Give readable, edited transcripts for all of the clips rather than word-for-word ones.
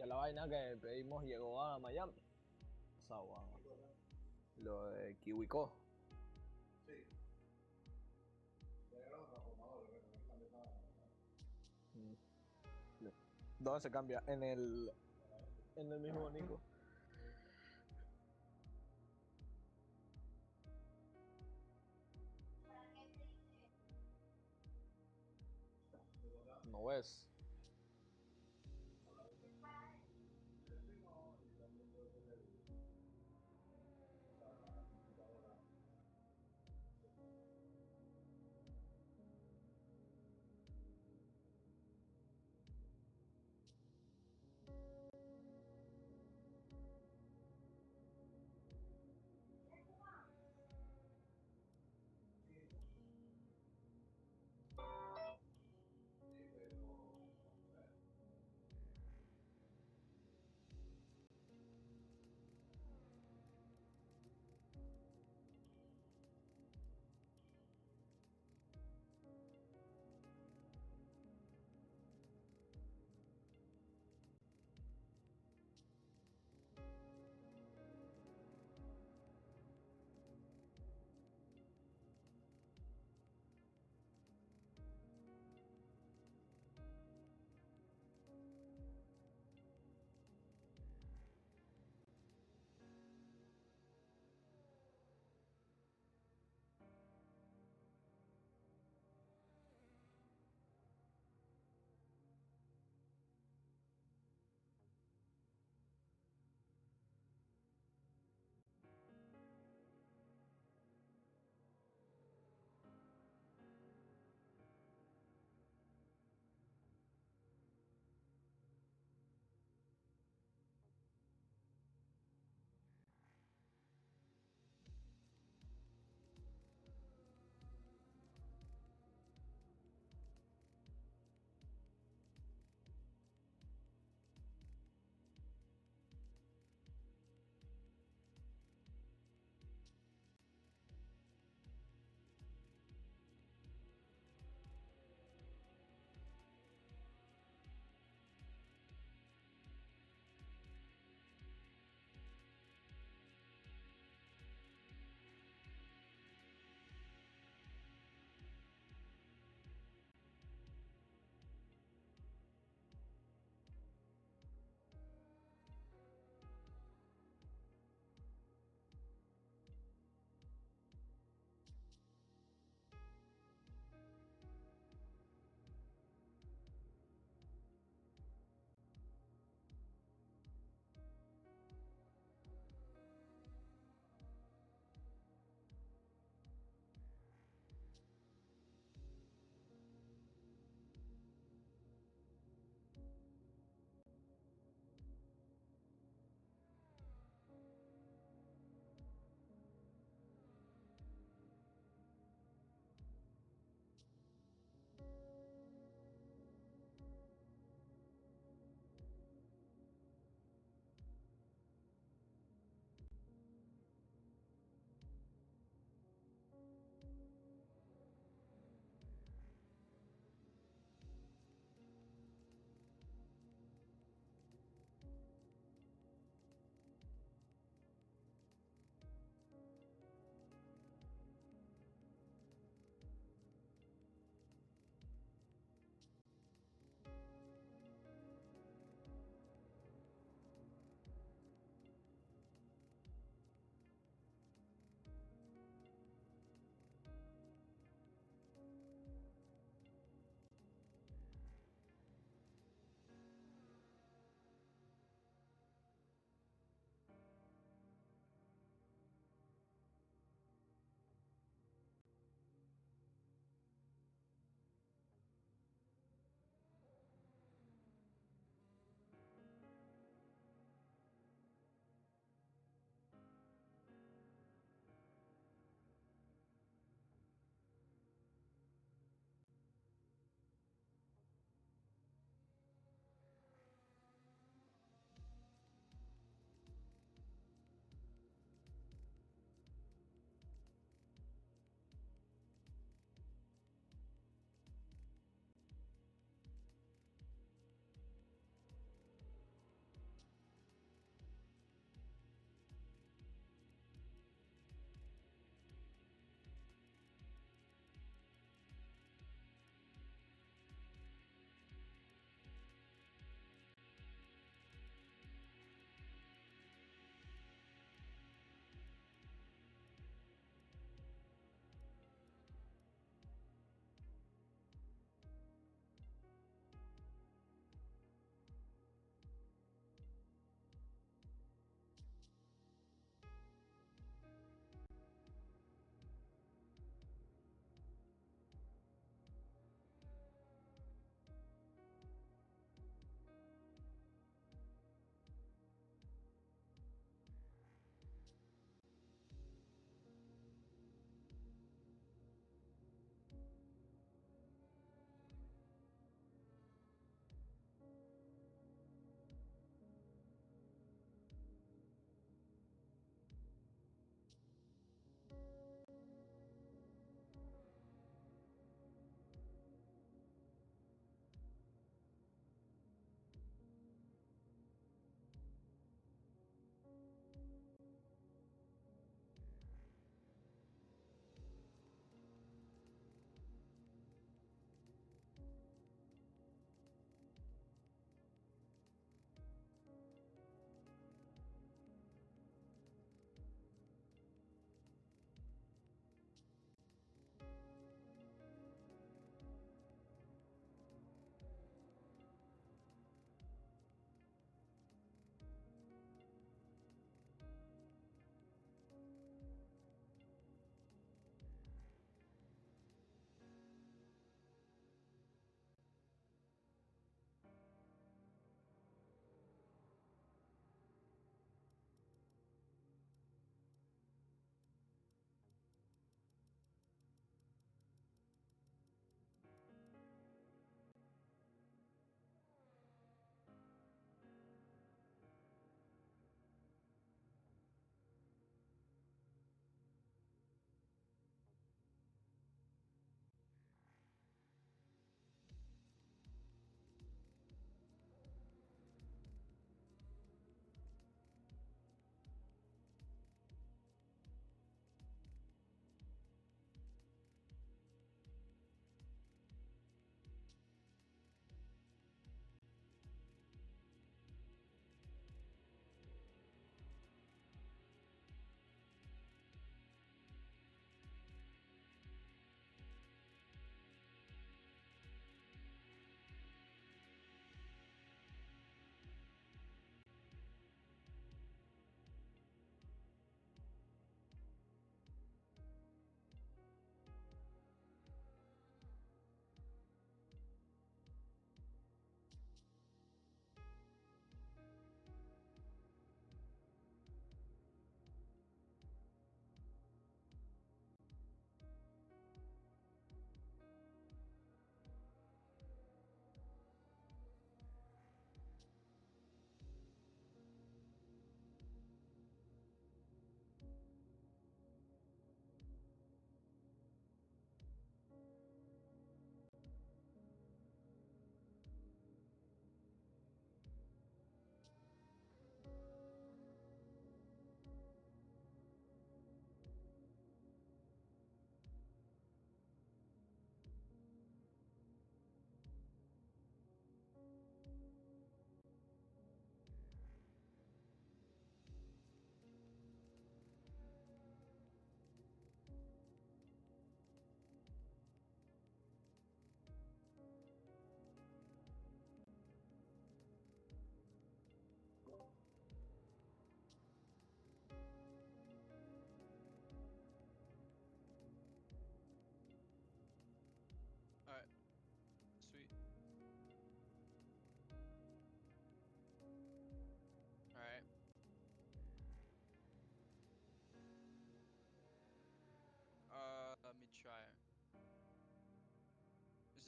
Ya la vaina que pedimos llegó a Miami. O sea, wow. Lo de KiwiCo. Sí. Llegaron los transformadores, ¿verdad? Que también estaban. ¿Dónde se cambia? En el mismo Nico. No ves. Y también puede ser la computadora. Sí, pero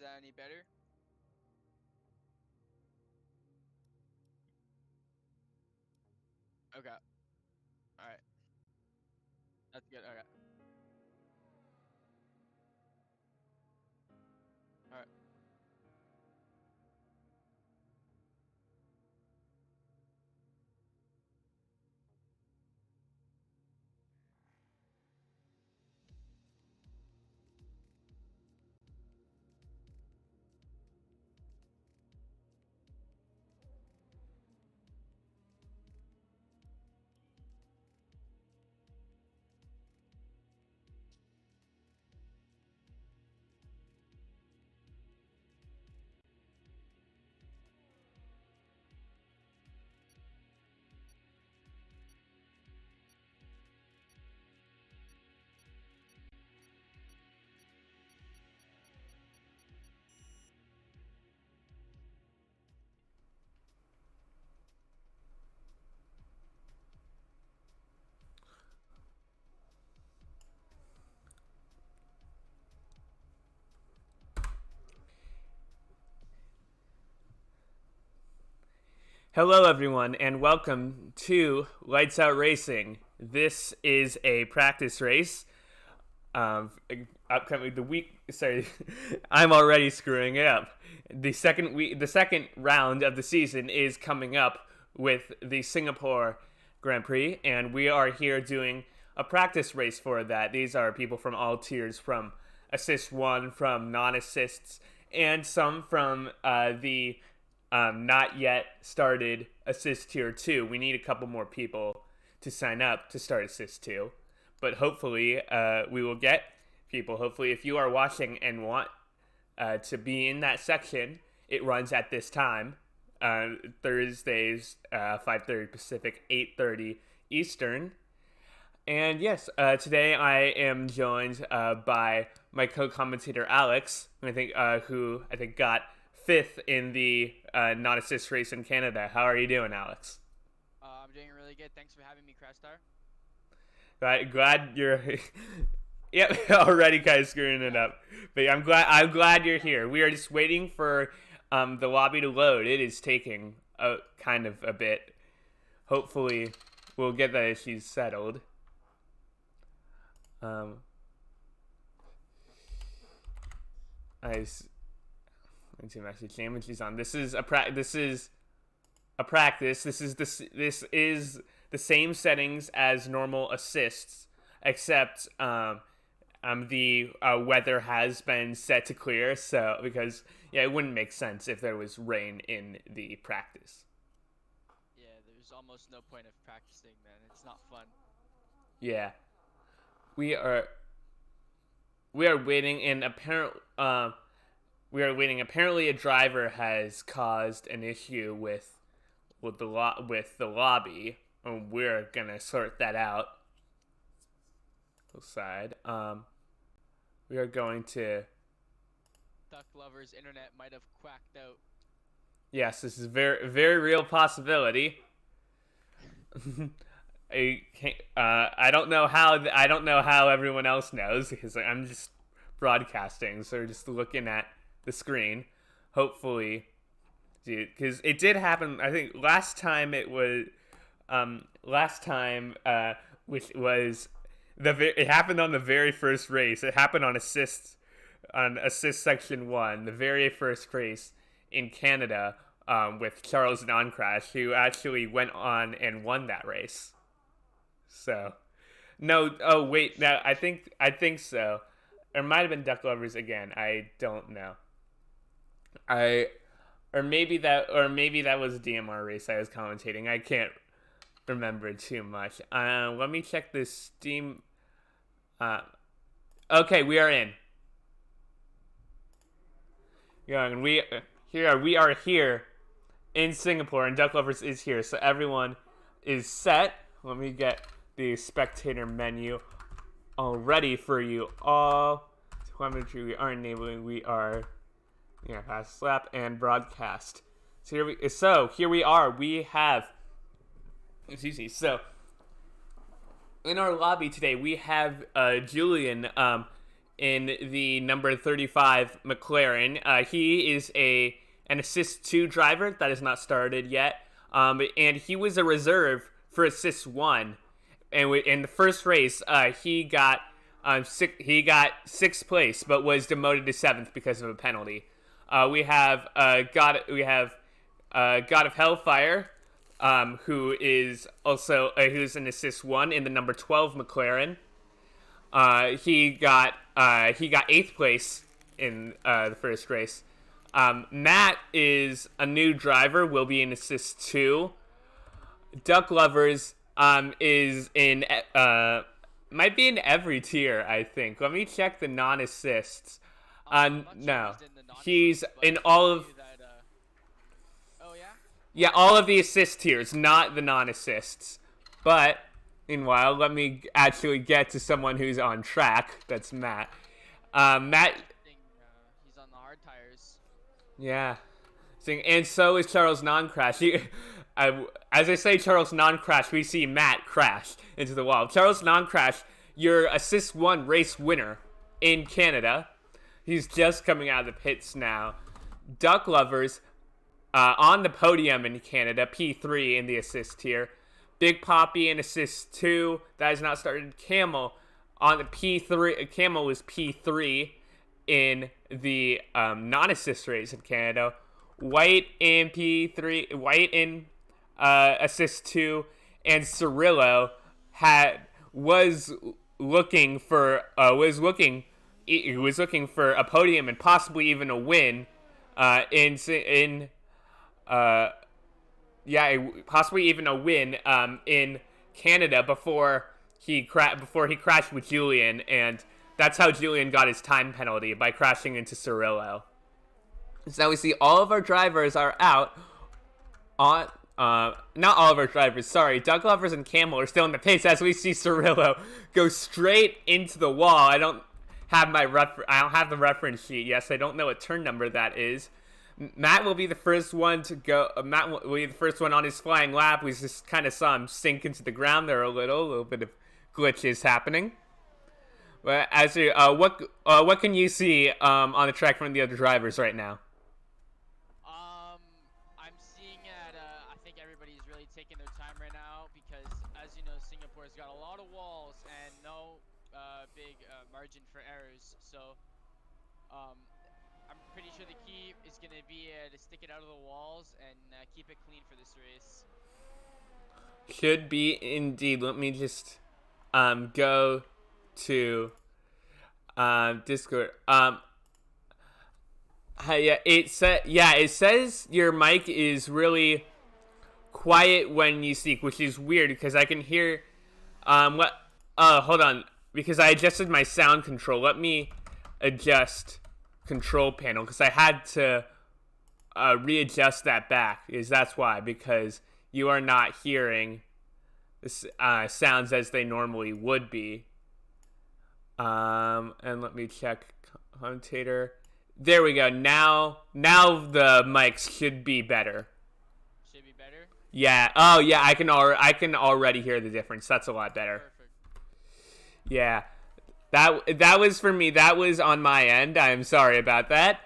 that any better? Okay. All right. That's good. Okay. All right. Hello, everyone, and welcome to Lights Out Racing. This is a practice race. Upcoming the week. Sorry, I'm already screwing it up. The second round of the season is coming up with the Singapore Grand Prix, and we are here doing a practice race for that. These are people from all tiers, from assist 1, from non-assists, and some from the not yet started assist tier 2. We need a couple more people to sign up to start assist 2, but hopefully we will get people. Hopefully, if you are watching and want to be in that section, it runs at this time, Thursdays, 5:30 Pacific, 8:30 Eastern. And yes, today I am joined by my co-commentator Alex, who I think got 5th in the non-assist race in Canada. How are you doing, Alex? I'm doing really good. Thanks for having me, Crashstar. Glad you're. Yep, already kind of screwing it up. But I'm glad you're here. We are just waiting for the lobby to load. It is taking kind of a bit. Hopefully, we'll get the issues settled. Message damage is on. This is a practice. This is the same settings as normal assists, except the weather has been set to clear. So because it wouldn't make sense if there was rain in the practice. Yeah, there's almost no point of practicing, man. It's not fun. Yeah, we are waiting, and Apparently, a driver has caused an issue with the lobby, and we're gonna sort that out. Side. We are going to. Duck lovers' internet might have quacked out. Yes, this is a very, very real possibility. I don't know how everyone else knows, because I'm just broadcasting, so we're just looking at the screen. Hopefully, because it did happen. I think last time, which was it happened on the very first race. It happened on assist section 1, the very first race in Canada, with Charles Noncrash, who actually went on and won that race. So, no. Oh wait, no. I think so. It might have been Duck Lovers again. I don't know. Or maybe that was a DMR race I was commentating. I can't remember too much. Let me check this Steam. Okay, we are in. Yeah, and we are here in Singapore, and Duck Lovers is here, so everyone is set. Let me get the spectator menu all ready for you all. Telemetry we are enabling. We are pass slap and broadcast. So here we are. We have so in our lobby today we have Julian in the number 35 McLaren. He is an assist 2 driver that has not started yet, and he was a reserve for assist 1. And in the first race, he got sixth place, but was demoted to 7th because of a penalty. We have God of Hellfire, who is also who's an assist 1 in the number 12 McLaren. He got 8th place in the first race. Matt is a new driver, will be in assist 2. Duck Lovers is in might be in every tier, I think. Let me check the non-assists. No, he's in all of. Oh yeah. Yeah, all of the assist tiers, not the non-assists. But meanwhile, let me actually get to someone who's on track. That's Matt. Matt. He's on the hard tires. Yeah. And so is Charles Non-Crash. As I say Charles Non-Crash, we see Matt crash into the wall. Charles Non-Crash, your assist 1 race winner in Canada. He's just coming out of the pits now. Duck Lovers on the podium in Canada, P3 in the assist tier. Big Poppy in assist 2. That has not started. Camel on the P3. Camel was P3 in the non-assist race in Canada. White in P3. White in assist 2. And Cirillo was looking for a podium and possibly even a win possibly even a win in Canada before he crashed with Julian, and that's how Julian got his time penalty, by crashing into Cirillo. So now we see all of our drivers are out on not all of our drivers, sorry. Duck Lovers and Camel are still in the pits as we see Cirillo go straight into the wall. I don't have the reference sheet. Yes, I don't know what turn number that is. Matt will be the first one to go. Matt will be the first one on his flying lap. We just kind of saw him sink into the ground there a little bit of glitches happening. But what can you see on the track from the other drivers right now? I'm seeing that I think everybody's really taking their time right now because, as you know, Singapore's got a lot of walls and no big margin for errors. So I'm pretty sure the key is going to be to stick it out of the walls and keep it clean for this race. Should be indeed. Let me just go to Discord. It says your mic is really quiet when you speak, which is weird because I can hear hold on, because I adjusted my sound control. Let me adjust control panel because I had to readjust that back. That's why, because you are not hearing sounds as they normally would be. And let me check commentator. There we go. Now the mics should be better. Should be better? Yeah. Oh yeah, I can already hear the difference. That's a lot better. Perfect. Yeah. That was for me. That was on my end. I'm sorry about that.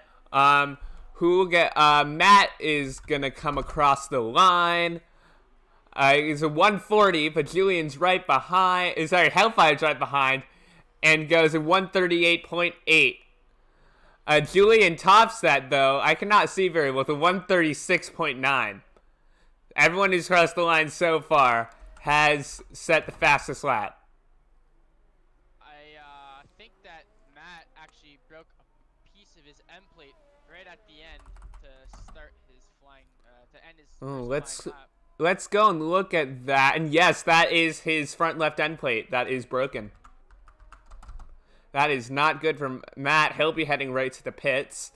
Who will get Matt is gonna come across the line. It's a 140, but Julian's right behind. Sorry, Hellfire's right behind, and goes a 138.8. Julian tops that, though. I cannot see very well, with a 136.9. Everyone who's crossed the line so far has set the fastest lap. I think that Matt actually broke a piece of his end plate right at the end to start his flying, to end his first flying lap. Let's go and look at that. And yes, that is his front left end plate. That is broken. That is not good for Matt. He'll be heading right to the pits.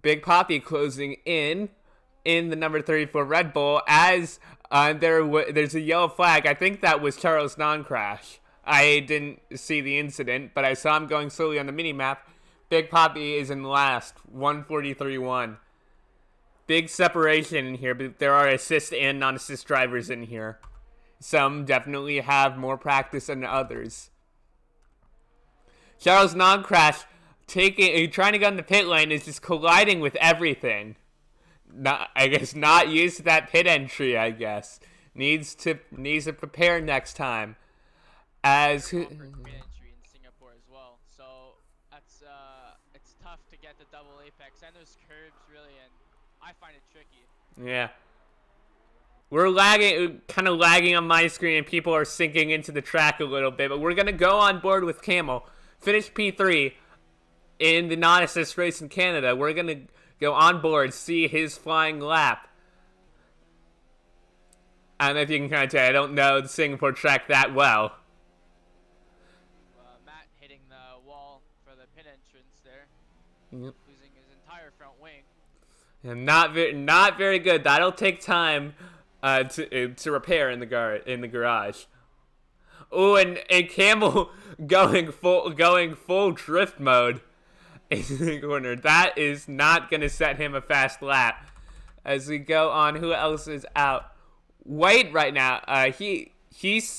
Big Poppy closing in the number 34 Red Bull as there's a yellow flag. I think that was Charles Non-Crash. I didn't see the incident, but I saw him going slowly on the mini-map. Big Poppy is in last, 143.1. Big separation in here, but there are assist and non-assist drivers in here. Some definitely have more practice than others. Charles Non-Crash trying to get in the pit lane is just colliding with everything. I guess not used to that pit entry, I guess. Needs to prepare next time. As Pit entry in Singapore as well. So that's it's tough to get the double apex and those curves really, and I find it tricky. yeah. We're lagging, kind of lagging on my screen, and people are sinking into the track a little bit. But we're gonna go on board with Camel. Finish P3 in the non-assist race in Canada. We're gonna go on board, see his flying lap. I don't know if you can kind of tell. I don't know the Singapore track that well. Matt hitting the wall for the pit entrance there, Yep. losing his entire front wing. And not very good. That'll take time to repair in the garage. Oh, and Campbell going full drift mode in the corner. That is not gonna set him a fast lap. As we go on, who else is out? White right now. He's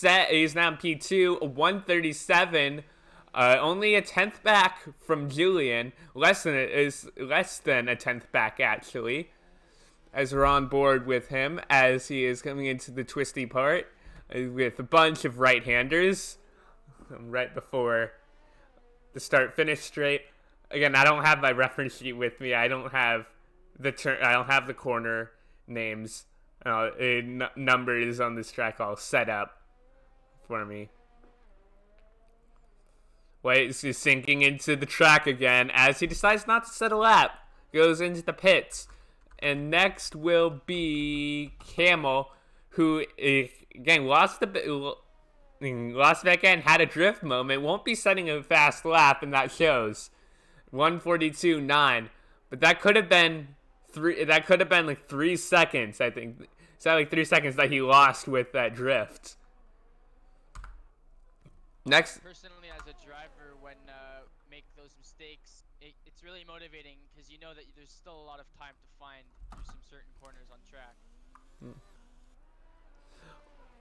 now in P2, 137. Only a 10th back from Julian. Less than a 10th back actually. As we're on board with him as he is coming into the twisty part with a bunch of right-handers right before the start-finish straight. Again, I don't have my reference sheet with me. I don't have the corner names, numbers on this track all set up for me. Wait, he's sinking into the track again as he decides not to set a lap. Goes into the pits. And next will be Camel, who again lost back end, had a drift moment. Won't be setting a fast lap, and that shows. 1:42.9, but that could have been like 3 seconds. I think is that like 3 seconds that he lost with that drift. Next. Personally, as a driver, when make those mistakes, it's really motivating because you know that there's still a lot of time to find through some certain corners on track.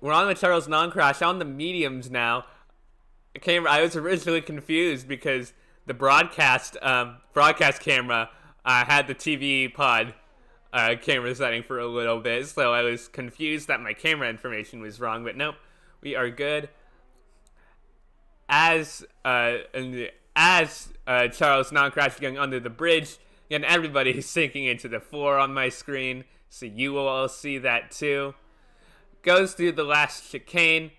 We're on the Charles Non-Crash on the mediums now. I was originally confused because the broadcast camera had the TV pod camera setting for a little bit, so I was confused that my camera information was wrong. But nope, we are good. As Charles Non-Crash going under the bridge, and everybody is sinking into the floor on my screen, so you will all see that too. Goes through the last chicane.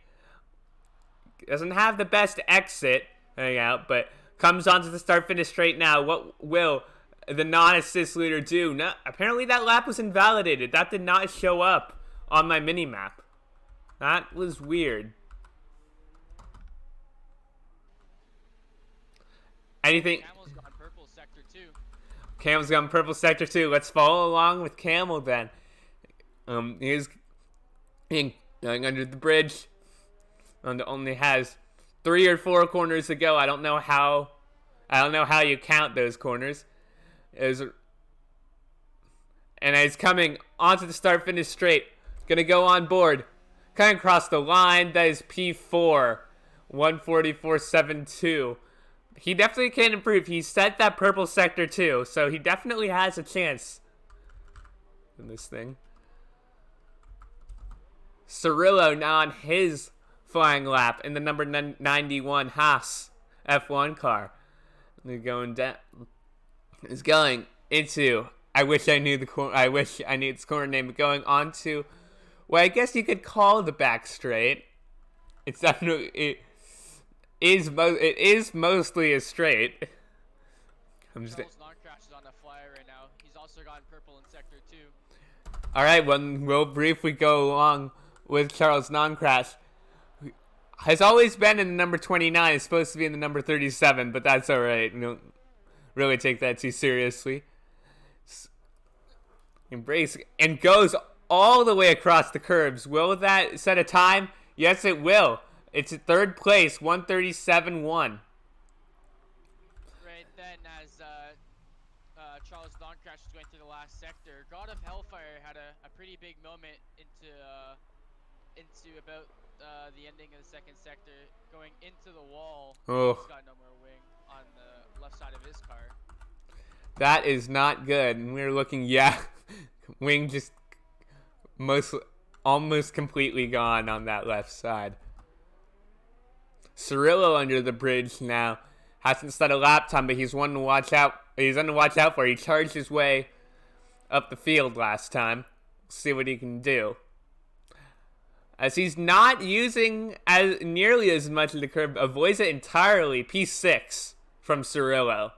Doesn't have the best exit hang out, but comes onto the start-finish straight now. What will the non-assist leader do? No, apparently that lap was invalidated. That did not show up on my mini-map. That was weird. Anything? Camel's gone purple sector 2. Camel's gone purple sector 2. Let's follow along with Camel then. He's going under the bridge. And only has 3 or 4 corners to go. I don't know how you count those corners. And he's coming onto the start-finish straight. Gonna go on board. Coming across the line. That is P4. 1:44.72. He definitely can improve. He set that purple sector too, so he definitely has a chance in this thing. Cirillo now on his flying lap in the number 91 Haas F1 car. They're going down. Is going into. I wish I knew its corner name. Going on to. Well, I guess you could call the back straight. It's definitely. It is mostly a straight. Charles Non-Crash is on the flyer right now. He's also gotten purple in sector 2. Alright, we'll briefly go along with Charles Non-Crash. Has always been in the number 29. It's supposed to be in the number 37, but that's alright. Don't really take that too seriously. Embrace and goes all the way across the curbs. Will that set a time? Yes, it will. It's at 3rd place, 1:37.1. Right then, as Charles Non-Crash is going through the last sector, God of Hellfire had a pretty big moment into about the ending of the 2nd sector, going into the wall. Oh. He's got no more wing. on the left side of his car. That is not good. And we're looking, yeah, wing just almost completely gone on that left side. Cirillo under the bridge now. Hasn't set a lap time, but he's one to watch out. He's one to watch out for. He charged his way up the field last time. See what he can do. As he's not using as nearly as much of the curb, avoids it entirely. P6 from Cirillo.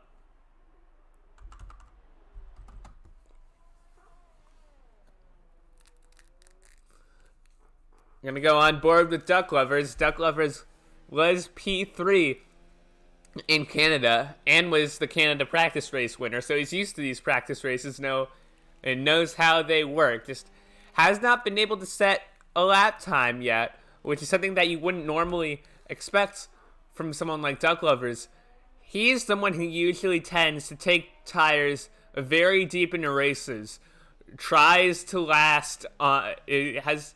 Gonna go on board with Duck Lovers. Duck Lovers was P3 in Canada and was the Canada practice race winner, so he's used to these practice races, and knows how they work. Just has not been able to set a lap time yet, which is something that you wouldn't normally expect from someone like Duck Lovers. He's someone who usually tends to take tires very deep into races, tries to last, it has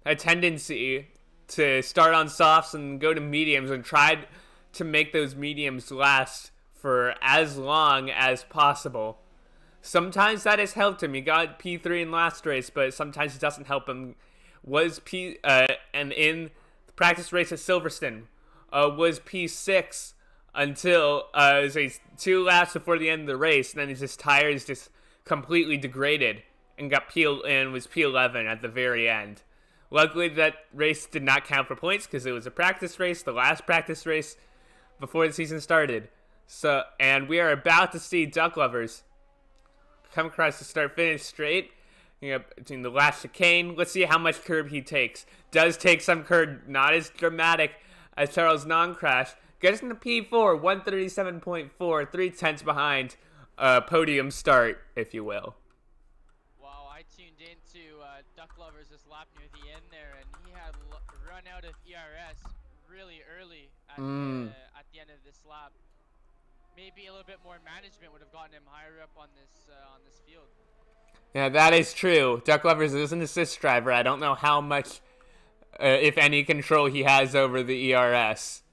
a tendency to start on softs and go to mediums and try to make those mediums last for as long as possible. Sometimes that has helped him. He got P3 in last race, but sometimes it doesn't help him. And in the practice race at Silverstone, was P6 until say 2 laps before the end of the race, and then his tires just completely degraded and was P11 at the very end. Luckily, that race did not count for points because it was a practice race, the last practice race before the season started. And we are about to see Duck Lovers come across the start-finish straight, between the last chicane. Let's see how much curb he takes. Does take some curb, not as dramatic as Charles non-crash. Gets into P4, 137.4, 3/10 behind podium start, if you will. Wow, I tuned into Duck Lovers this lap near the end there, and he had run out of ERS really early at the end of this lap. Maybe a little bit more management would have gotten him higher up on this field. Yeah, that is true. Duck Lovers is an assist driver. I don't know how much, if any, control he has over the ERS.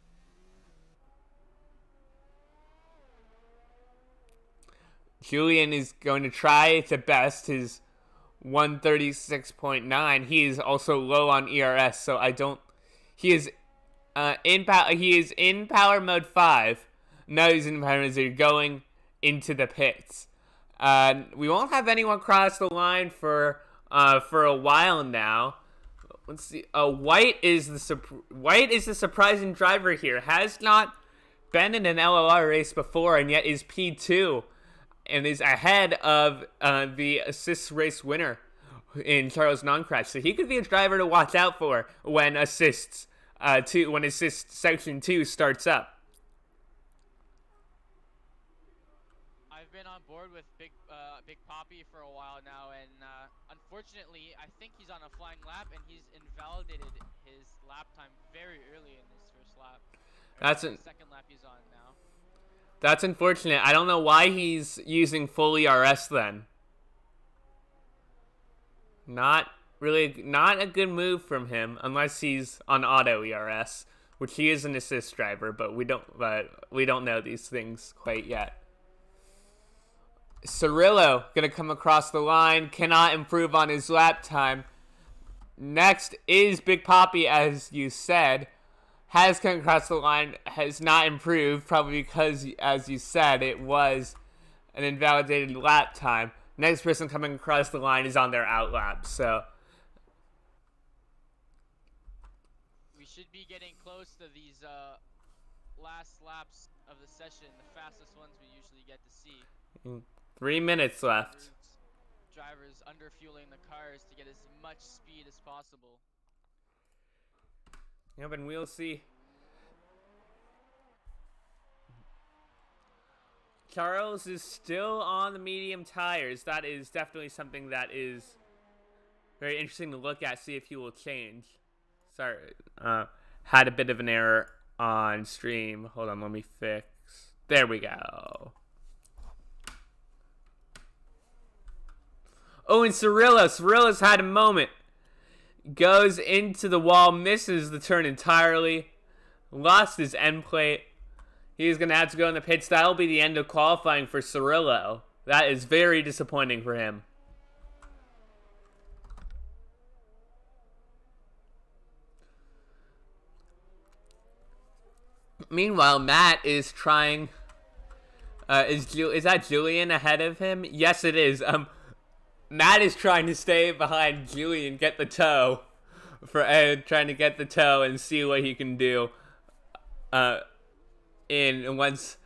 Julian is going to try to best his 136.9. He is also low on ERS, so he is in power mode 5. No, he's in power mode 0, going into the pits. We won't have anyone cross the line for a while now. Let's see. White is the surprising driver here. Has not been in an LOR race before, and yet is P2, and is ahead of the assist race winner in Charles non-crash. So he could be a driver to watch out for when assist section 2 starts up. I've been on board with Big Poppy for a while now, and unfortunately, I think he's on a flying lap, and he's invalidated his lap time very early in this first lap. That's the second lap he's on now. That's unfortunate. I don't know why he's using full ERS then. Not a good move from him unless he's on auto ERS, which he is an assist driver, but we don't know these things quite yet. Cirillo gonna come across the line, cannot improve on his lap time. Next is Big Poppy, as you said. Has come across the line, has not improved, probably because, as you said, it was an invalidated lap time. Next person coming across the line is on their out lap, so we should be getting close to these last laps of the session, the fastest ones we usually get to see. 3 minutes left. Drivers under fueling the cars to get as much speed as possible. Yep, and we'll see. Charles is still on the medium tires. That is definitely something that is very interesting to look at, see if he will change. Sorry, had a bit of an error on stream. Hold on, let me fix. There we go. Oh, and Cirillo's had a moment. Goes into the wall, misses the turn entirely, lost his end plate, He's going to have to go in the pits. That'll be the end of qualifying for Cirillo. That is very disappointing for him. Meanwhile, Matt is trying... is that Julian ahead of him? Yes, it is. Matt is trying to stay behind Julian, get the toe. Trying to get the toe and see what he can do. Once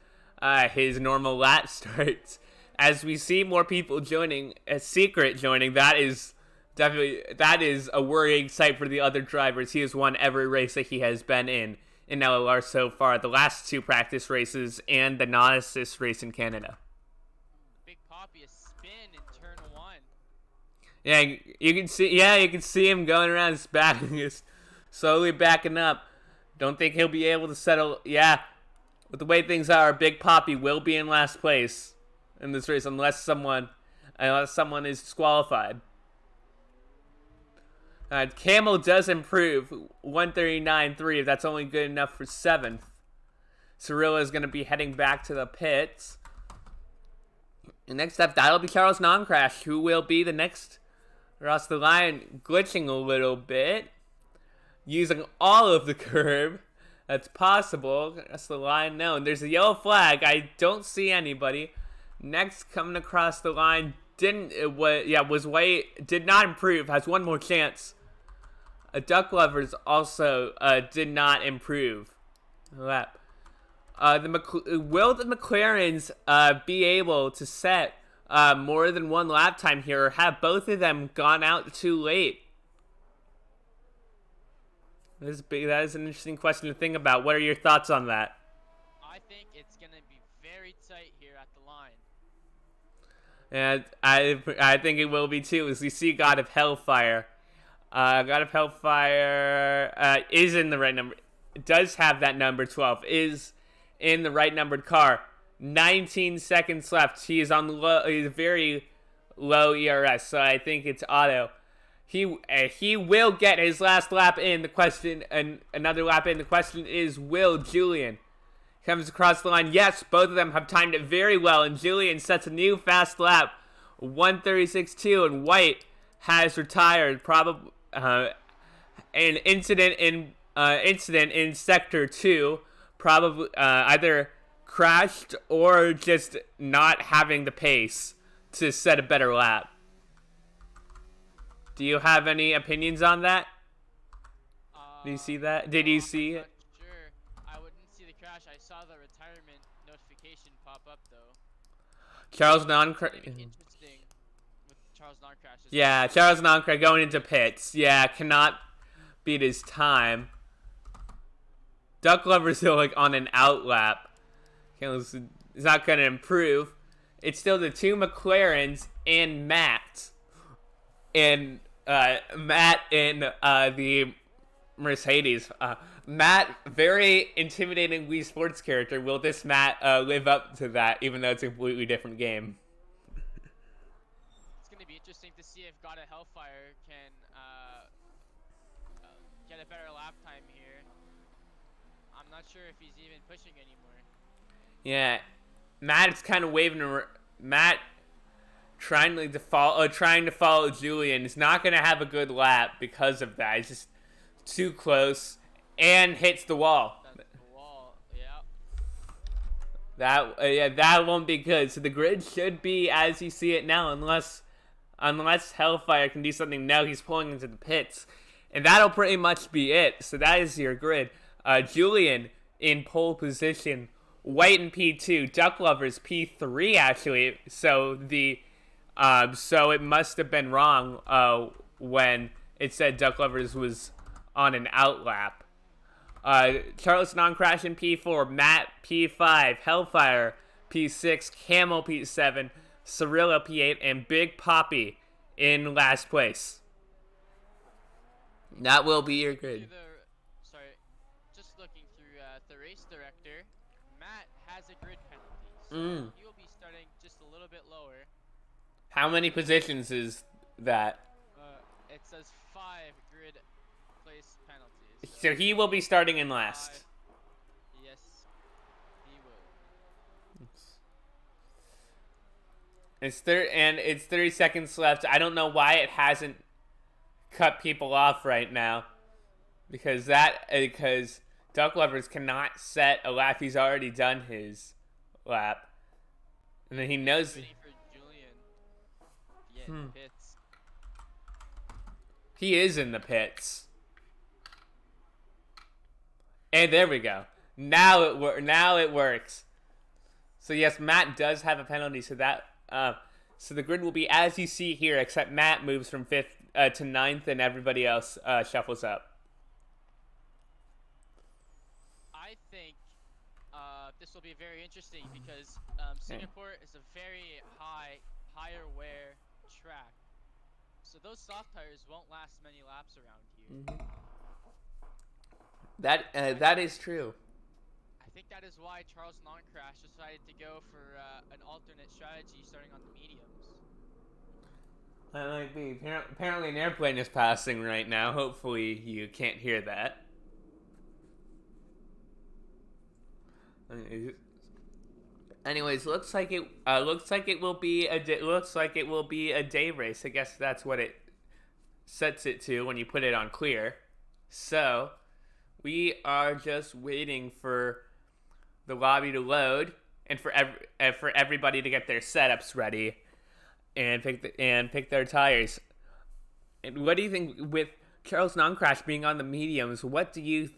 his normal lap starts. As we see more people joining, a secret joining, that is a worrying sight for the other drivers. He has won every race that he has been in LOR so far. The last 2 practice races and the non-assist race in Canada. Big Poppy, a spin in turn 1. Yeah, you can see him going around his back, just slowly backing up. Don't think he'll be able to settle. Yeah, with the way things are, Big Poppy will be in last place in this race unless someone is disqualified. Camel does improve 139.3. That's only good enough for 7th. Cirillo is going to be heading back to the pits. And next up, that'll be Charles Noncrash, who will be the next across the line, glitching a little bit, using all of the curb that's possible. That's the line. No, and there's a yellow flag. I don't see anybody. Next, coming across the line, was White, did not improve, has one more chance. Duck Lovers also did not improve. Lap. Will the McLarens be able to set more than one lap time here, or have both of them gone out too late? That is an interesting question to think about. What are your thoughts on that? I think it's going to be very tight here at the line. And I think it will be too, as we see God of Hellfire. God of Hellfire is in the right number. Does have that number 12. Is in the right numbered car. 19 seconds left. He is on he's very low ERS, so I think it's auto. He will get his last lap in. The question, and another lap in. The question is, will Julian comes across the line? Yes, both of them have timed it very well, and Julian sets a new fast lap, 1:36.2, and White has retired. Probably an incident in sector 2, probably either crashed or just not having the pace to set a better lap. Do you have any opinions on that? Do you see that? Did you see it? Sure. I wouldn't see the crash. I saw the retirement notification pop up though. Charles Noncrash. Interesting with Charles Noncrash. Yeah, Charles Noncrash going into pits. Yeah, cannot beat his time. Duck Lover's still like on an out lap. It's not going to improve. It's still the 2 McLarens and Matt. And Matt in the Mercedes. Matt, very intimidating Wii Sports character. Will this Matt live up to that, even though it's a completely different game? It's going to be interesting to see if God of Hellfire can get a better lap time here. I'm not sure if he's even pushing anymore. Yeah, Matt is kind of waving. Matt trying to follow Julian is not going to have a good lap because of that. He's just too close and hits the wall. That's the wall. Yeah. That won't be good. So the grid should be as you see it now, unless Hellfire can do something. No, he's pulling into the pits, and that'll pretty much be it. So that is your grid. Julian in pole position. White in P2, Duck Lovers P3 actually. So so it must have been wrong when it said Duck Lovers was on an out lap. Charles Noncrash in P4, Matt P5, Hellfire P6, Camel P7, Cirillo P8, and Big Poppy in last place. That will be your grid. Just looking through the race director. Matt has a grid penalty, so he will be starting just a little bit lower. How many positions is that? It says 5 grid place penalties. So he will be starting in last. 5. Yes, he It's 30 seconds left. I don't know why it hasn't cut people off right now, because Duck Lovers cannot set a lap. He's already done his lap, and then he knows. Waiting for Julian. Yeah, in the pits. He is in the pits. And there we go. Now it works. So yes, Matt does have a penalty. So so the grid will be as you see here, except Matt moves from 5th to 9th, and everybody else shuffles up. I think this will be very interesting because Singapore is a very higher wear track. So those soft tires won't last many laps around here. That is true. I think that is why Charles Noncrash decided to go for an alternate strategy starting on the mediums. That might be. Apparently an airplane is passing right now. Hopefully you can't hear that. Anyways, looks like it will be a day race. I guess that's what it sets it to when you put it on clear. So we are just waiting for the lobby to load and for everybody to get their setups ready and pick their tires. And what do you think with Charles Noncrash being on the mediums? What do you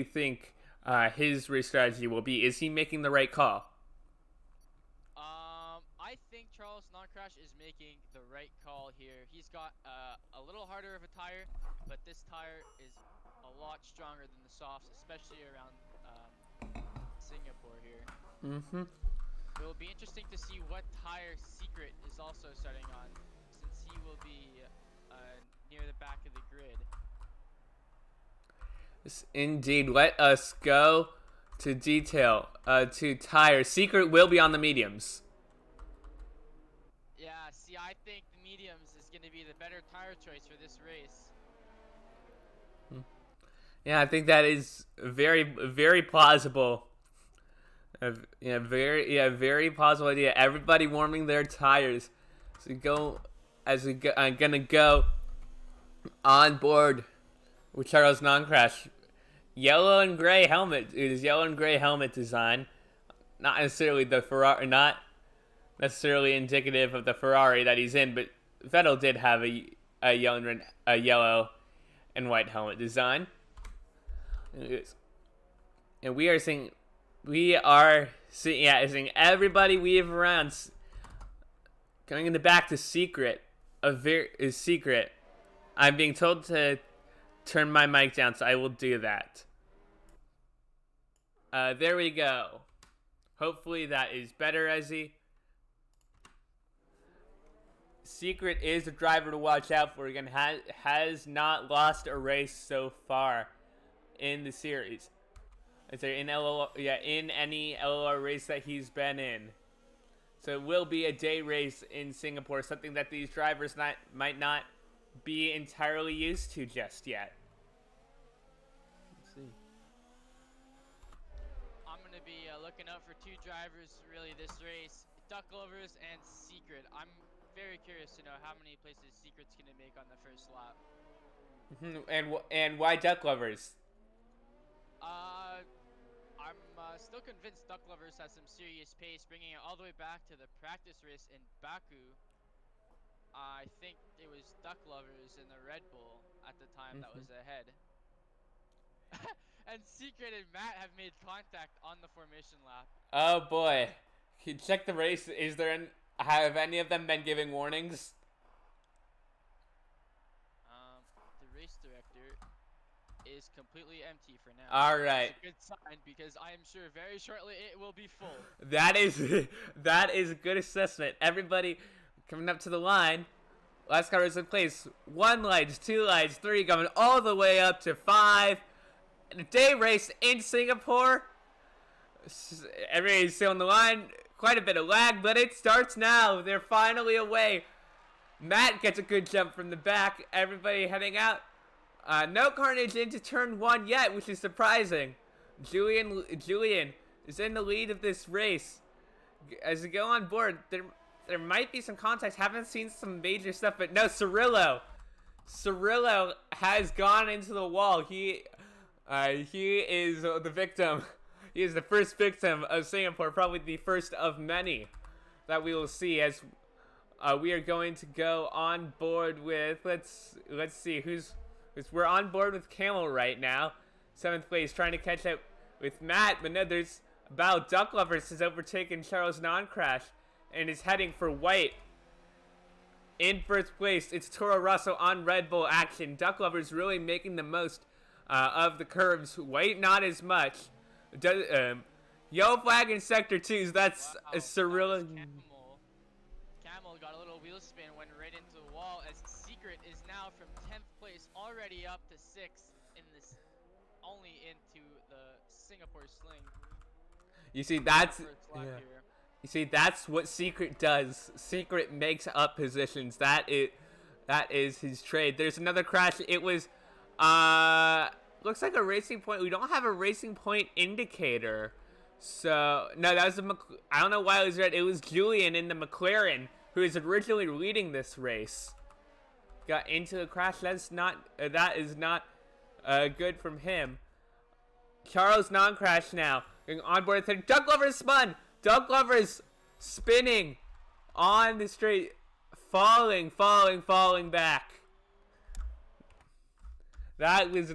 think his race strategy will be? Is he making the right call? I think Charles Noncrash is making the right call here. He's got a little harder of a tire, but this tire is a lot stronger than the softs, especially around Singapore here. It will be interesting to see what tire Secret is also starting on, since he will be near the back of the grid. Indeed. Let us go to detail. To tires. Secret will be on the mediums. Yeah, see, I think the mediums is going to be the better tire choice for this race. Yeah, I think that is very, very plausible. Very plausible idea. Everybody warming their tires. I'm gonna go on board with Charles Noncrash. Yellow and gray helmet. It is yellow and gray helmet design. Not necessarily the Ferrari. Not necessarily indicative of the Ferrari that he's in, but Vettel did have a yellow and white helmet design. And we are seeing everybody weave around. Going in the back to Secret. Is Secret. I'm being told to turn my mic down, so I will do that. There we go. Hopefully that is better, Ezzy. Secret is a driver to watch out for. Again, has not lost a race so far in the series. Is there in LOR? Yeah, in any LOR race that he's been in. So it will be a day race in Singapore, something that these drivers might not be entirely used to just yet. Let's see. I'm going to be looking out for two drivers really this race, Duck Lovers and Secret. I'm very curious to know how many places Secret's going to make on the first lap. And why Duck Lovers? I'm still convinced Duck Lovers has some serious pace, bringing it all the way back to the practice race in Baku. I think it was Duck Lovers in the Red Bull at the time that was ahead. And Secret and Matt have made contact on the formation lap. Oh boy. Can you check the race? Have any of them been giving warnings? The race director is completely empty for now. All right. That's a good sign, because I am sure very shortly it will be full. That is a good assessment. Everybody coming up to the line. Last car is in place. 1 lights, 2 lights, 3 coming all the way up to 5. And a day race in Singapore. Everybody's still on the line. Quite a bit of lag, but it starts now. They're finally away. Matt gets a good jump from the back. Everybody heading out. No carnage into turn 1 yet, which is surprising. Julian is in the lead of this race. As we go on board, there might be some context. Haven't seen some major stuff, but no, Cirillo has gone into the wall. He is the victim. He is the first victim of Singapore, probably the first of many that we will see as we are going to go on board with. Let's see who's we're on board with Camel right now, 7th place, trying to catch up with Matt. But no, there's Bao Duck Lovers has overtaken Charles Non-Crash and is heading for White. In 1st place, it's Toro Rosso on Red Bull action. Duck Lovers really making the most of the curves. White not as much. Yellow flag in Sector 2. That's Wow, a surreal. Camel got a little wheel spin, went right into the wall as Secret is now from 10th place already up to 6th in this, only into the Singapore sling. You see, that's First lap here. you see that's what Secret does. Secret makes up positions. That is his trade. There's another crash. It was looks like a racing point. We don't have a racing point indicator. So no, that was I don't know why it was red. It was Julian in the McLaren who is originally leading this race. Got into the crash. That is not good from him. Charles Non-Crash now going on board. Duck Lovers spun. Duck Lovers spinning on the straight, falling back. That is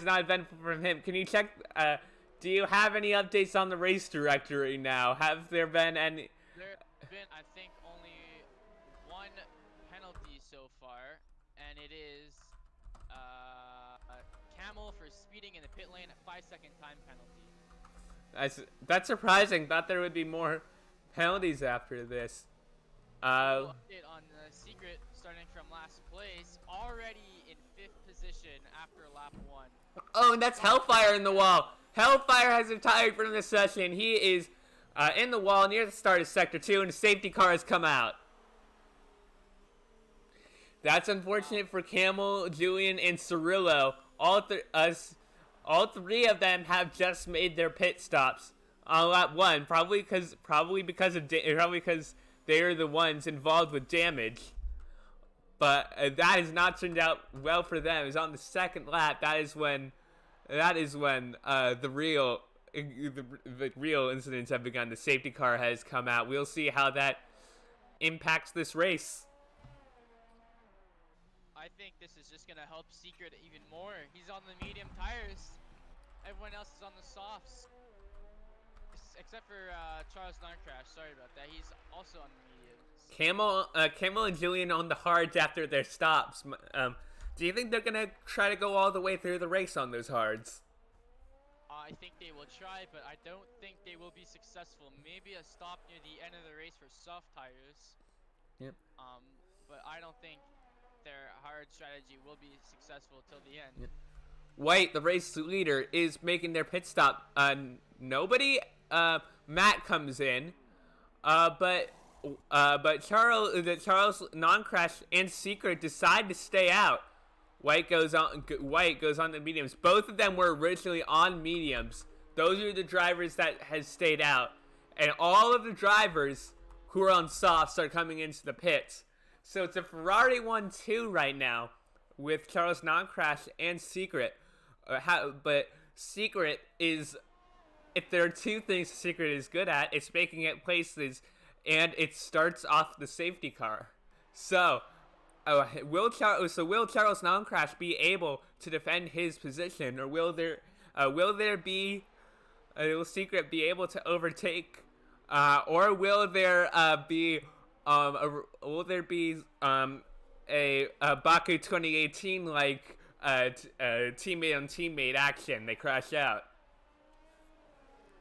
not eventful from him. Can you check? Do you have any updates on the race directory now? Have there been any? There's been, I think, only one penalty so far, and it is Camel for speeding in the pit lane, a 5-second time penalty. That's surprising. Thought there would be more penalties after this. Update on the Secret, starting from last place, already in 5th position after lap 1. Oh, and that's Hellfire in the wall. Hellfire has retired from the session. He is in the wall near the start of Sector 2, and the safety car has come out. That's unfortunate for Camel, Julian, and Cirillo. All three of them have just made their pit stops on lap 1, probably because they are the ones involved with damage. But that has not turned out well for them. It's on the 2nd lap. That is when the real incidents have begun. The safety car has come out. We'll see how that impacts this race. I think this is just gonna help Secret even more. He's on the medium tires. Everyone else is on the softs. Except for Charles Non-Crash. Sorry about that. He's also on the mediums. Camel and Julian on the hards after their stops. Do you think they're gonna try to go all the way through the race on those hards? I think they will try, but I don't think they will be successful. Maybe a stop near the end of the race for soft tires. Yep. But I don't think their hard strategy will be successful till the end. Yep. White, the race leader, is making their pit stop. Matt comes in, but Charles Non-Crash and Secret decide to stay out. White goes on the mediums. Both of them were originally on mediums. Those are the drivers that has stayed out, and all of the drivers who are on softs are coming into the pits. So it's a Ferrari 1-2 right now with Charles Non-Crash and Secret. But Secret is, if there are two things Secret is good at, it's making it places, and it starts off the safety car. So, will Charles Non-Crash be able to defend his position, or will Secret be able to overtake, or will there be a Baku 2018 like teammate on teammate action? They crash out.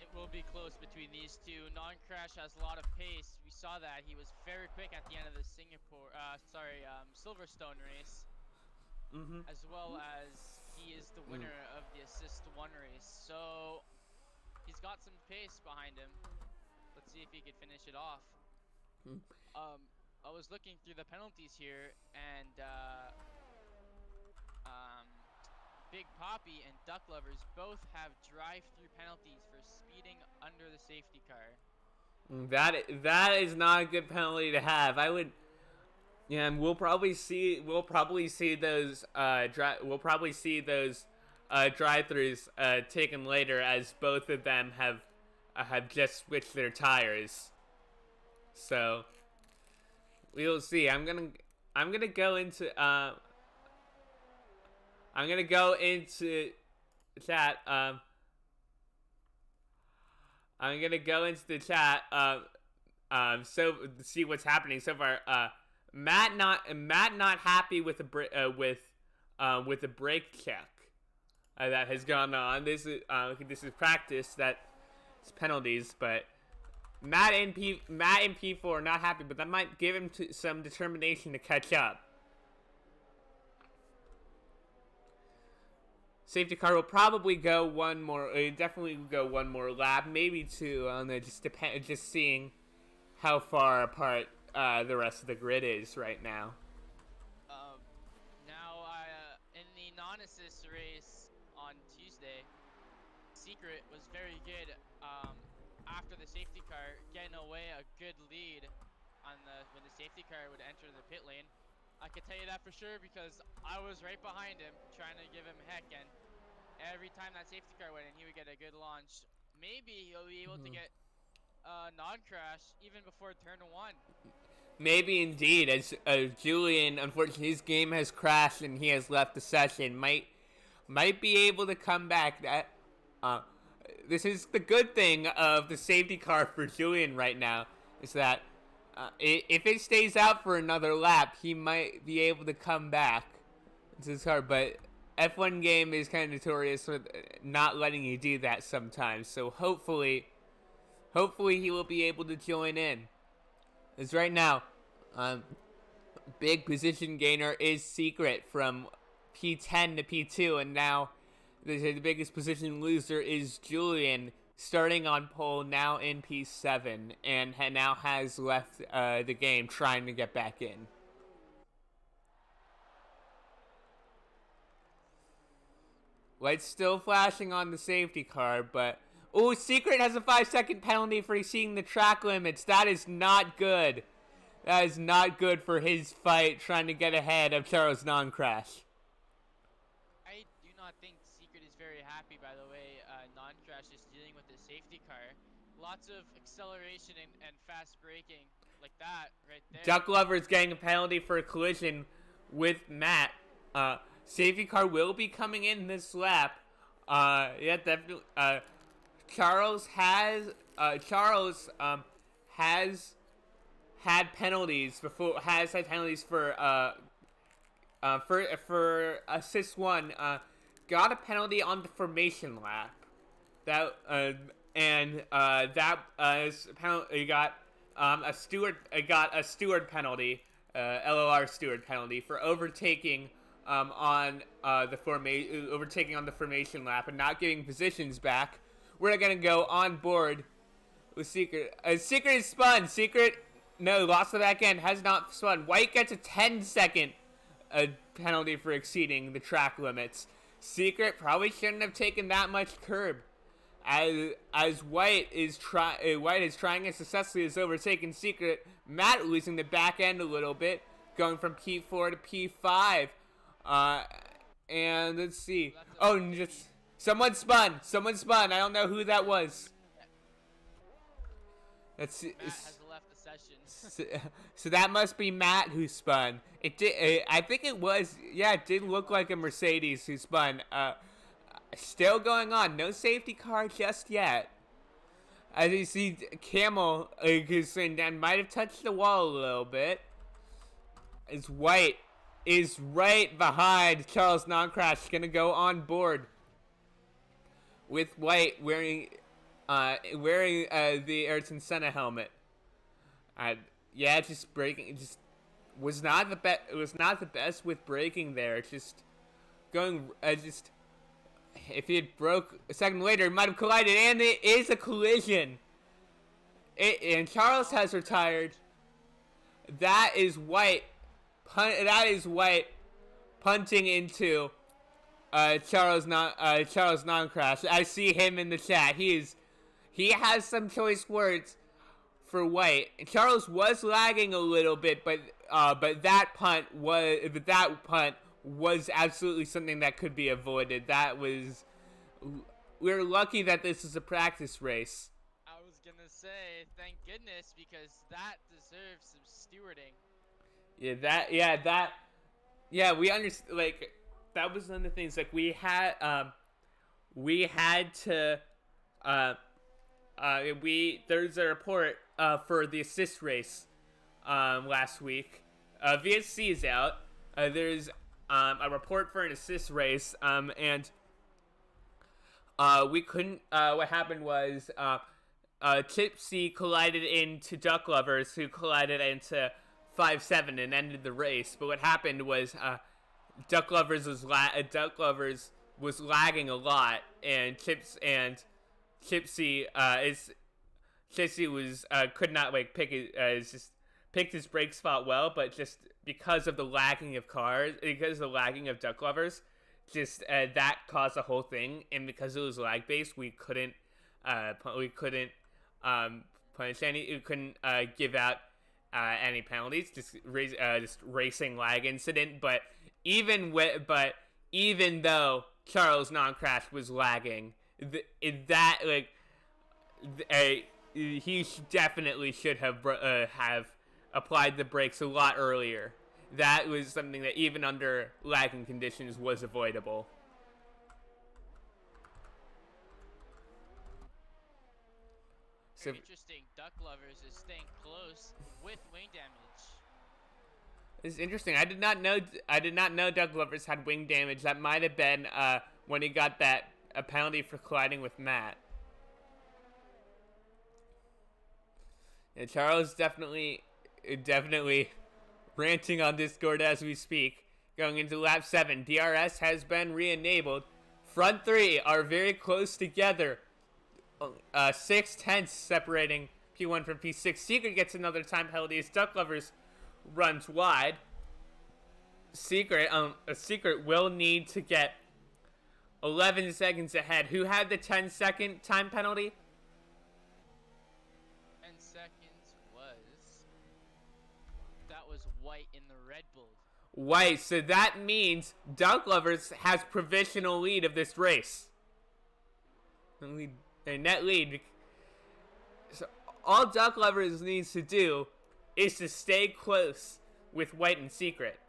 It will be close between these two. Non-Crash has a lot of pace. We saw that he was very quick at the end of the Silverstone race, as well as he is the winner of the Assist 1 race. So he's got some pace behind him. Let's see if he could finish it off. I was looking through the penalties here, and Big Poppy and Duck Lovers both have drive-through penalties for speeding under the safety car. That is not a good penalty to have. I would. Yeah, and we'll probably see those drive-throughs taken later, as both of them have just switched their tires. So we'll see. I'm gonna go into chat. I'm gonna go into the chat. So to see what's happening so far. Matt not happy with the brake check that has gone on. This is practice. That's penalties, but Matt and P4 are not happy, but that might give him some determination to catch up. Safety car will probably go one more. Definitely go one more lap, maybe two. Just seeing how far apart the rest of the grid is right now. Now, in the non-assist race on Tuesday, Secret was very good after the safety car, getting away a good lead on when the safety car would enter the pit lane. I can tell you that for sure because I was right behind him trying to give him heck, and every time that safety car went in, he would get a good launch. Maybe he'll be able to get non-crash even before turn 1. Maybe indeed, as Julian, unfortunately, his game has crashed and he has left the session. Might be able to come back. This is the good thing of the safety car for Julian right now, is that if it stays out for another lap, he might be able to come back to his car. But F1 game is kind of notorious for not letting you do that sometimes. So hopefully he will be able to join in. As right now, big position gainer is Secret from P10 to P2, and now the biggest position loser is Julian, starting on pole, now in P7, and now has left the game, trying to get back in. Lights still flashing on the safety car, but oh, Secret has a 5-second penalty for exceeding the track limits. That is not good. That is not good for his fight trying to get ahead of Charles Non-Crash. I do not think Secret is very happy, by the way, Non-Crash is dealing with the safety car. Lots of acceleration and fast braking like that right there. Duck Lover is getting a penalty for a collision with Matt. Safety car will be coming in this lap. Yeah, definitely. Charles has had penalties before. Has had penalties for assist 1. Got a penalty on the formation lap. That penalty got a steward penalty, LOR steward penalty for overtaking on the formation lap and not giving positions back. We're gonna go on board with Secret. Secret is spun. Secret, no, lost the back end. Has not spun. White gets a 10-second penalty for exceeding the track limits. Secret probably shouldn't have taken that much curb. As White is trying as successfully as overtaking Secret. Matt losing the back end a little bit, going from P4 to P5. And let's see. Oh, just someone spun. I don't know who that was. Matt has left the session. So that must be Matt who spun. It did. I think it was. Yeah, it did look like a Mercedes who spun. Still going on. No safety car just yet. As you see, Camel who's sitting down might have touched the wall a little bit. As White is right behind Charles Non-Crash, gonna go on board with White wearing the Ayrton Senna helmet. Yeah, just braking. It just was not the best. It was not the best with braking there. It's just going. If he had broke a second later, he might have collided, and it is a collision. And Charles has retired. That is White. That is White punting into Charles Non-Crash. I see him in the chat. He has some choice words for White. Charles was lagging a little bit, but that punt was absolutely something that could be avoided. We're lucky that this is a practice race. I was gonna say, thank goodness, because that deserves some stewarding. We understand. Like, that was one of the things. Like, we had to, there's a report for the assist race last week. VSC is out. There's a report for an assist race, and we couldn't. What happened was Tipsy collided into Duck Lovers, who collided into 5-7 and ended the race. But what happened was Duck Lovers was lagging a lot, and Tipsy was could not like picked his brake spot well, but just because of the lagging of cars, because of the lagging of Duck Lovers, just that caused the whole thing. And because it was lag based, we couldn't punish any. We couldn't give out any penalties. Just racing lag incident. But even though Charles non-crash was lagging, he definitely should have applied the brakes a lot earlier. That was something that even under lagging conditions was avoidable. Very interesting. Duck Lovers is staying close with wing damage. It's interesting. I did not know Duck Lovers had wing damage. That might have been when he got a penalty for colliding with Matt. Yeah, Charles definitely ranting on Discord as we speak. Going into lap 7, DRS has been re-enabled. Front three are very close together. 6/10 separating P1 from P6. Secret gets another time penalty as Duck Lovers runs wide. Secret will need to get 11 seconds ahead. Who had the 10-second time penalty? 10 seconds was White in the Red Bull. White, so that means Duck Lovers has provisional lead of this race. A net lead. So all Duck Lovers needs to do is to stay close with White and Secret.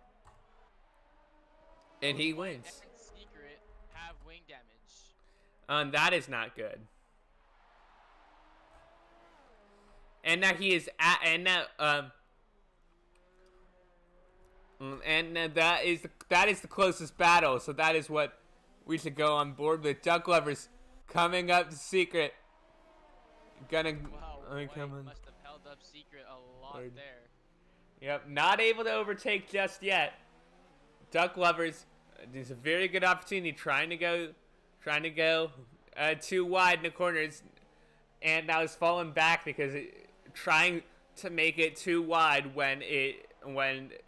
And he wins. And Secret have wing damage. That is not good. And now he is at, and now that is the closest battle. So that is what we should go on board with. Duck Lovers coming up to Secret. Wow, White must have held up Secret a lot there. Yep, not able to overtake just yet. Duck Lovers, there's a very good opportunity trying to go too wide in the corners, and now it's falling back because trying to make it too wide when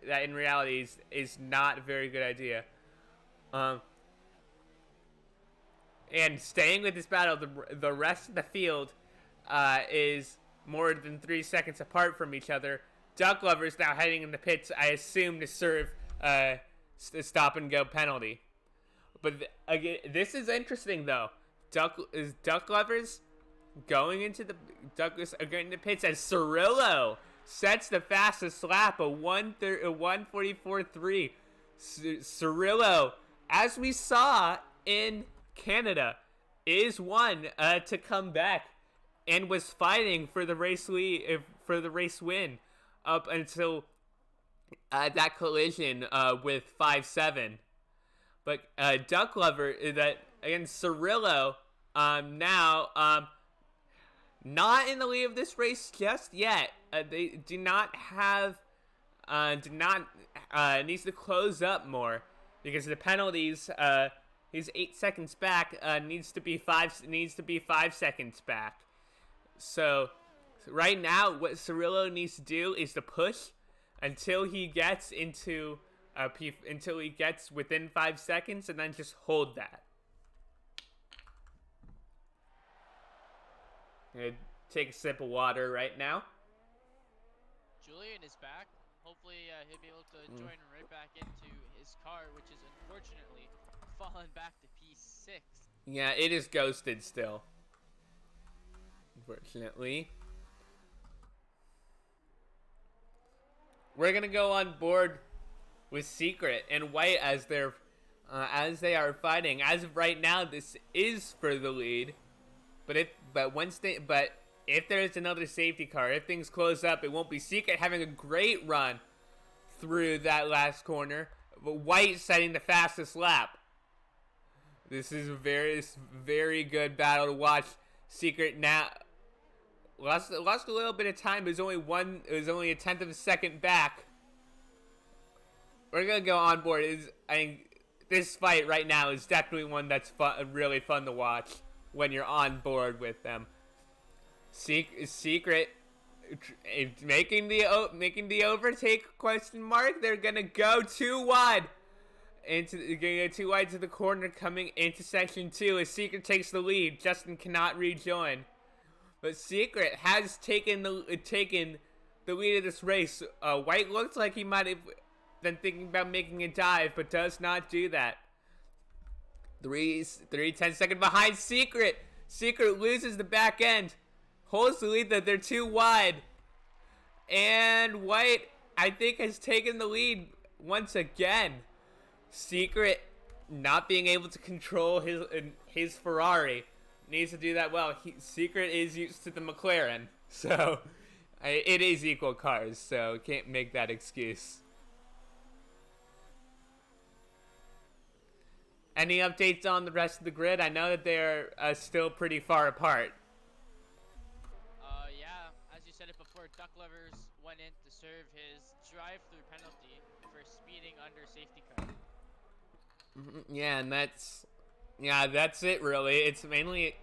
that in reality is not a very good idea. And staying with this battle, the rest of the field is more than 3 seconds apart from each other. Duck Lovers now heading in the pits, I assume, to serve a stop and go penalty. But again, this is interesting though. Duck Lovers going into the pits as Cirillo sets the fastest lap, a 1:44.3. Cirillo, as we saw in Canada, is one to come back and was fighting for the race lead, for the race win up until that collision with 5-7. But Duck Lover, that against Cirillo, now not in the lead of this race just yet. They do not have, needs to close up more because the penalties. He's 8 seconds back. Needs to be 5 seconds back. So right now, what Cirillo needs to do is to push until he gets until he gets within 5 seconds, and then just hold that. I'm gonna take a sip of water right now. Julian is back. Hopefully, he'll be able to join right back into his car, which is unfortunately fallen back to P6. Yeah, it is ghosted still. Unfortunately. We're gonna go on board with Secret and White as they are fighting. As of right now, this is for the lead. But if there's another safety car, if things close up, it won't be Secret having a great run through that last corner. But White setting the fastest lap. This is a very good battle to watch. Secret now lost a little bit of time. It was only a tenth of a second back. We're gonna go on board. This fight right now is definitely one that's really fun to watch when you're on board with them. Secret making the overtake question mark. They're gonna go too wide. Too wide to the corner coming into section 2 as Secret takes the lead. Justin cannot rejoin. But Secret has taken the lead of this race. White looks like he might have been thinking about making a dive, but does not do that. 10 seconds behind Secret. Secret loses the back end. Holds the lead that they're too wide. And White, I think, has taken the lead once again. Secret not being able to control his Ferrari. Needs to do that well. Secret is used to the McLaren. So, it is equal cars. So, can't make that excuse. Any updates on the rest of the grid? I know that they're still pretty far apart. Yeah, as you said it before, Duck Lovers went in to serve his drive-through penalty for speeding under safety car. Yeah, and that's it really. It's mainly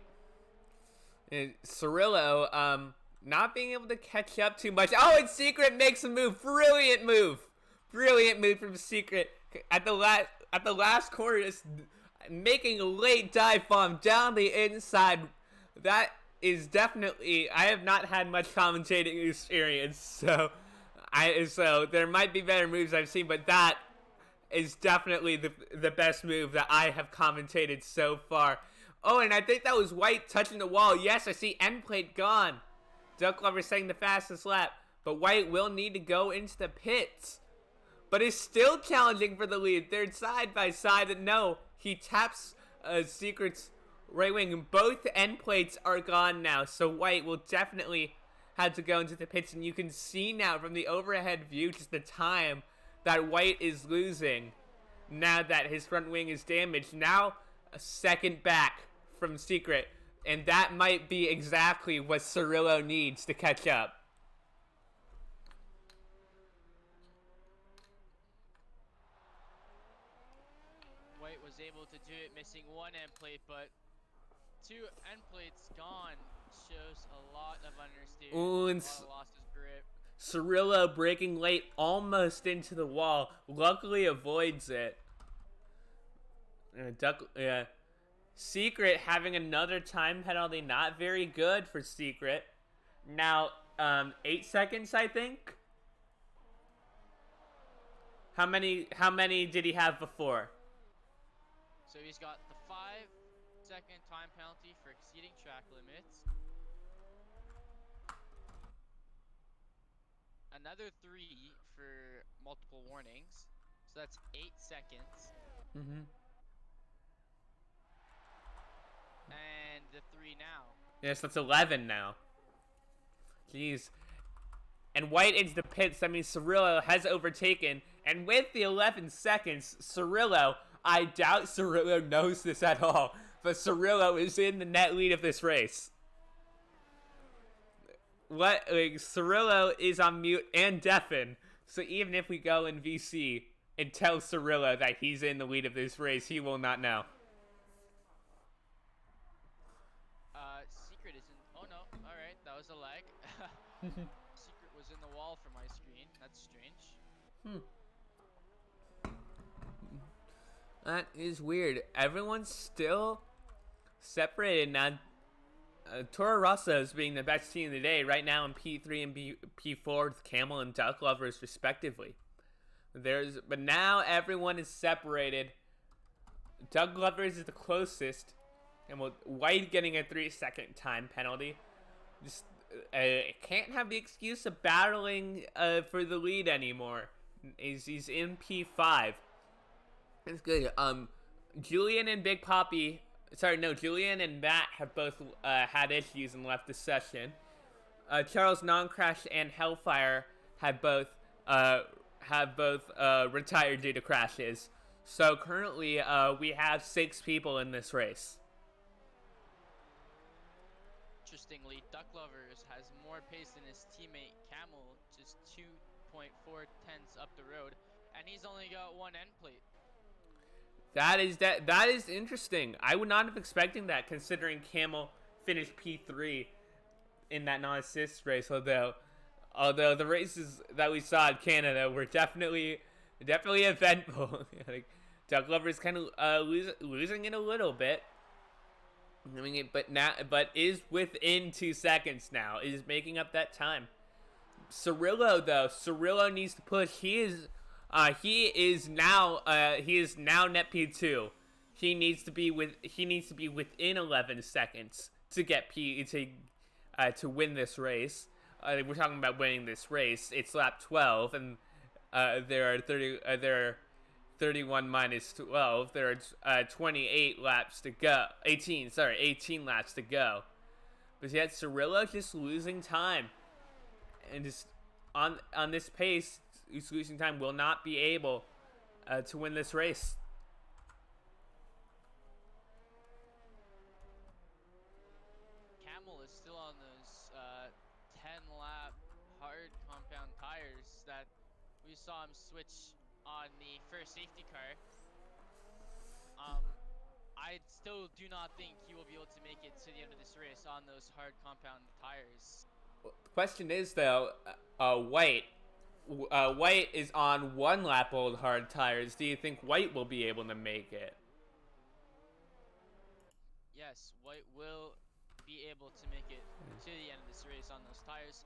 Cirillo not being able to catch up too much. Oh, and Secret makes a move. Brilliant move from Secret at the last corner, just making a late dive bomb down the inside. That is definitely, I have not had much commentating experience, so there might be better moves I've seen, but that is definitely the best move that I have commentated so far. Oh, and I think that was White touching the wall. Yes, I see end plate gone. Duck Lover setting the fastest lap, but White will need to go into the pits. But is still challenging for the lead. They're side by side, and no, he taps Secret's right wing. Both end plates are gone now, so White will definitely have to go into the pits. And you can see now from the overhead view just the time that White is losing now that his front wing is damaged. Now a second back from Secret, and that might be exactly what Cirillo needs to catch up. White was able to do it, missing one end plate, but two end plates gone shows a lot of understeer, Ooh, and a lot of lost his grip. Cirillo breaking late almost into the wall. Luckily avoids it. Secret having another time penalty. Not very good for Secret. Now, 8 seconds, I think. How many did he have before? So he's got the 5-second time penalty for exceeding track limits. Another 3 for multiple warnings. So that's 8 seconds. Mm-hmm. And the 3 now. Yes, that's 11 now. Jeez. And White into the pits. That means Cirillo has overtaken. And with the 11 seconds, Cirillo, I doubt Cirillo knows this at all, but Cirillo is in the net lead of this race. Cirillo is on mute and deafen, so even if we go in VC and tell Cirillo that he's in the lead of this race, he will not know. Secret isn't. Oh no! All right, that was a lag. Secret was in the wall for my screen. That's strange. That is weird. Everyone's still separated now. Toro Rosso is being the best team of the day right now in P3 and P4 with Camel and Duck Lovers respectively. But now everyone is separated. Duck Lovers is the closest, and with White getting a 3-second time penalty, just can't have the excuse of battling for the lead anymore. He's in P5. It's good. Julian and Big Poppy. Sorry, no. Julian and Matt have both had issues and left the session. Charles Non-Crash and Hellfire have both retired due to crashes. So currently, we have 6 people in this race. Interestingly, Duck Lovers has more pace than his teammate Camel, just 2.4 tenths up the road, and he's only got 1 end plate. That is interesting. I would not have expected that, considering Camel finished P3 in that non-assist race. Although the races that we saw in Canada were definitely eventful. Duck Lover is kind of losing it a little bit. I mean, but is within 2 seconds now. Is making up that time. Cirillo needs to push. He is now net P2. He needs to be within 11 seconds to get to win this race. We're talking about winning this race. It's lap 12, and there are 31 minus 12. There are 28 laps to go. 18 laps to go. But yet Cirillo just losing time, and just on this pace, he's losing time. Will not be able to win this race. Camel is still on those 10-lap hard compound tires that we saw him switch on the first safety car. I still do not think he will be able to make it to the end of this race on those hard compound tires. Well, the question is though, White is on 1 lap old hard tires. Do you think White will be able to make it? Yes, White will be able to make it to the end of this race on those tires,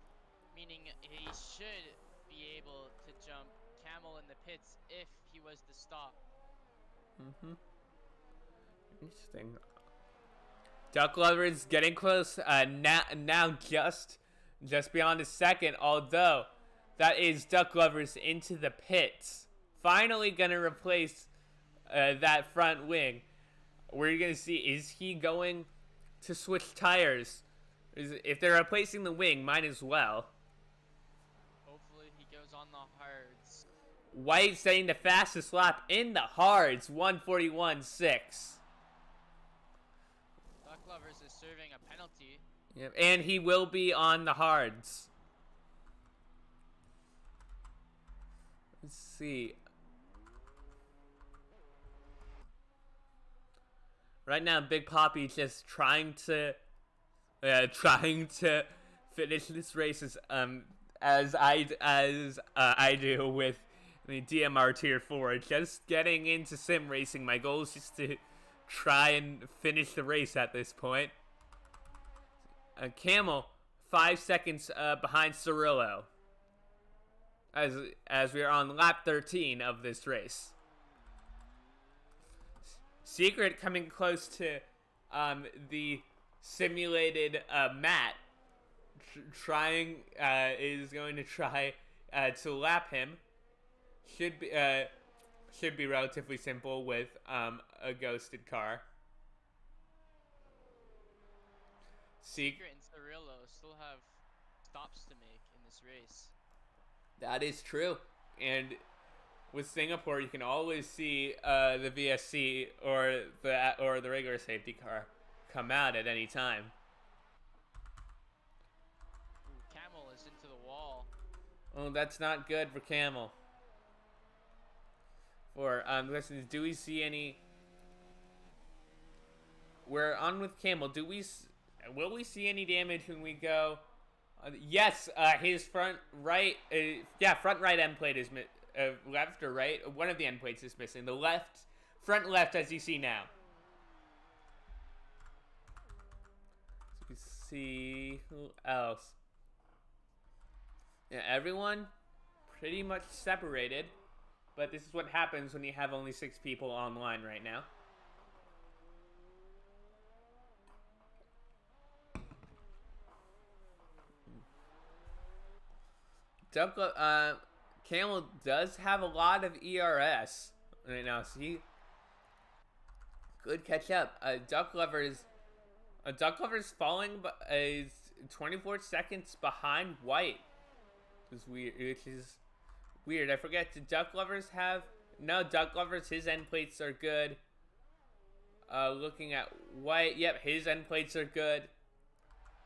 meaning he should be able to jump Camel in the pits if he was to stop. Interesting. Duck Lover is getting close. Now just beyond a second. Although that is Duck Lovers into the pits. Finally gonna replace that front wing. We're gonna see, is he going to switch tires? If they're replacing the wing, might as well. Hopefully he goes on the hards. White setting the fastest lap in the hards, 1:41.6. Duck Lovers is serving a penalty. Yep, and he will be on the hards. Let's see. Right now, Big Poppy just trying to finish this race as I do with the DMR Tier 4. Just getting into sim racing. My goal is just to try and finish the race at this point. Camel 5 seconds behind Cirillo as we are on lap 13 of this race. Secret coming close to the simulated Matt is going to try to lap him. Should be relatively simple with a ghosted car. Secret and Cirillo still have stops to make in this race. That is true, and with Singapore, you can always see the VSC or the regular safety car come out at any time. Ooh, Camel is into the wall. Oh, that's not good for Camel. For listeners, do we see any? We're on with Camel. Will we see any damage when we go? Yes, his front right end plate is left or right. One of the end plates is missing. The front left, as you see now. So see who else. Yeah, everyone pretty much separated, but this is what happens when you have only 6 people online right now. Camel does have a lot of ERS right now, so he could catch up. Duck Lover's falling, but is 24 seconds behind White. Which is weird. I forget. Did Duck Lovers have? No, Duck Lovers. His end plates are good. Looking at White, yep, his end plates are good.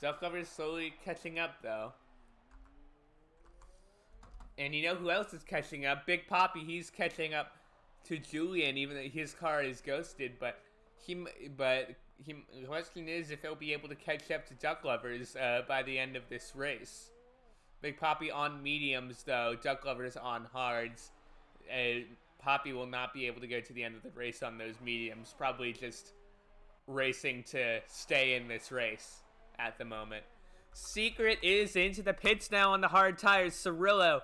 Duck Lovers slowly catching up though. And you know who else is catching up? Big Poppy. He's catching up to Julian, even though his car is ghosted. But the question is if he'll be able to catch up to Duck Lovers by the end of this race. Big Poppy on mediums though. Duck Lovers on hards. Poppy will not be able to go to the end of the race on those mediums. Probably just racing to stay in this race at the moment. Secret is into the pits now on the hard tires. Cirillo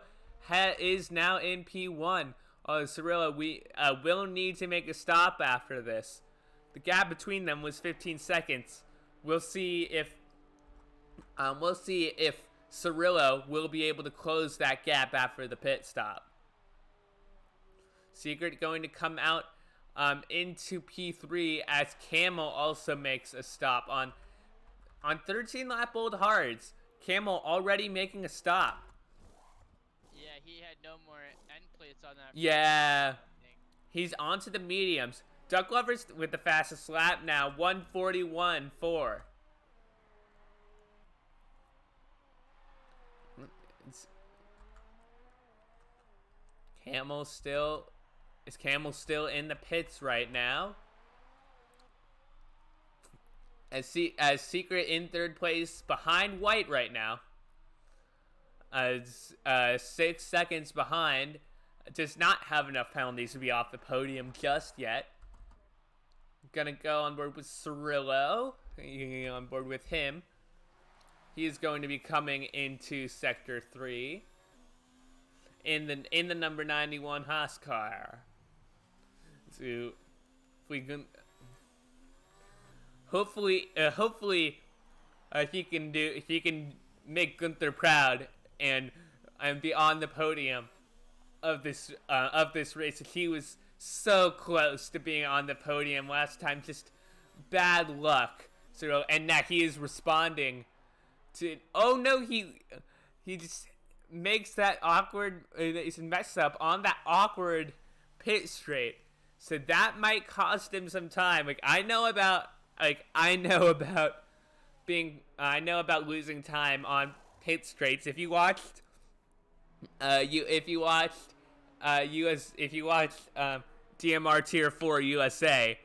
is now in P1. Cirillo, we will need to make a stop after this. The gap between them was 15 seconds. We'll see if Cirillo will be able to close that gap after the pit stop. Secret going to come out into P3 as Camel also makes a stop on 13 lap old hards. Camel already making a stop. Yeah, he had no more end plates on that. Yeah, he's onto the mediums. Duck Lovers with the fastest lap now, 1:41.4. Is Camel still in the pits right now? As Secret in third place behind White right now. 6 seconds behind. Does not have enough penalties to be off the podium just yet. Gonna go on board with Cirillo. On board with him. He is going to be coming into Sector 3. In the number 91 Haas car. So if we can hopefully he can make Gunther proud and be on the podium of this race. He was so close to being on the podium last time, just bad luck. So and now he is responding to. Oh no, he just makes that awkward mess up on that awkward pit straight. So that might cost him some time. I know about losing time on pit straights. If you watched DMR Tier 4 USA,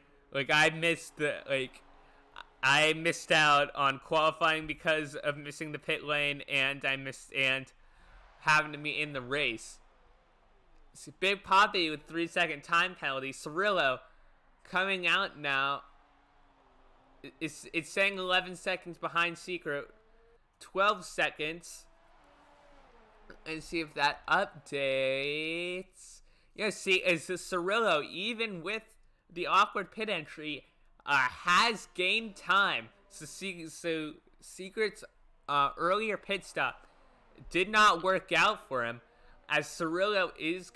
I missed out on qualifying because of missing the pit lane, and having to be in the race. So Big Poppy with 3-second time penalty. Cirillo coming out now. It's saying 11 seconds behind Secret. 12 seconds. And see if that updates. Yeah, see, is Cirillo, even with the awkward pit entry, has gained time. So Secret's earlier pit stop did not work out for him, as Cirillo is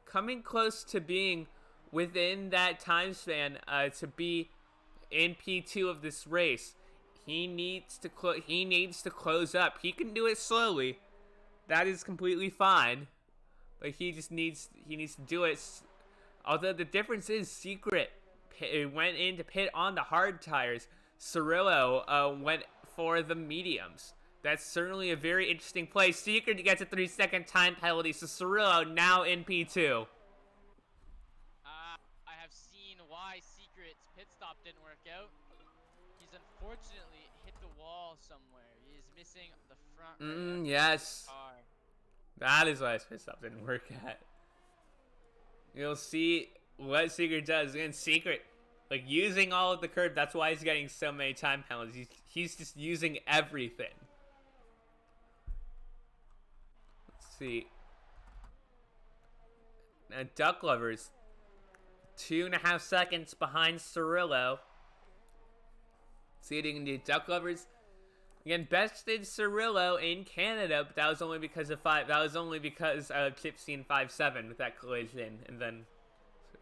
coming close to being within that time span to be in P2 of this race. He needs to close up. He can do it slowly. That is completely fine. But he needs to do it. Although the difference is Secret went into pit on the hard tires. Cirillo went for the mediums. That's certainly a very interesting play. Secret gets a 3-second time penalty, so Cirillo now in P2. I have seen why Secret's pit stop didn't work out. He's unfortunately hit the wall somewhere. He is missing the front right yes. car. That is why his pit stop didn't work out. You'll see what Secret does. Again, Secret like using all of the curb. That's why he's getting so many time penalties. He's just using everything. Let's see. Now Duck Lovers, 2.5 seconds behind Cirillo. See what he can do. Duck Lovers again bested Cirillo in Canada, but that was only because of Chip Scene 5-7 with that collision, and then. So.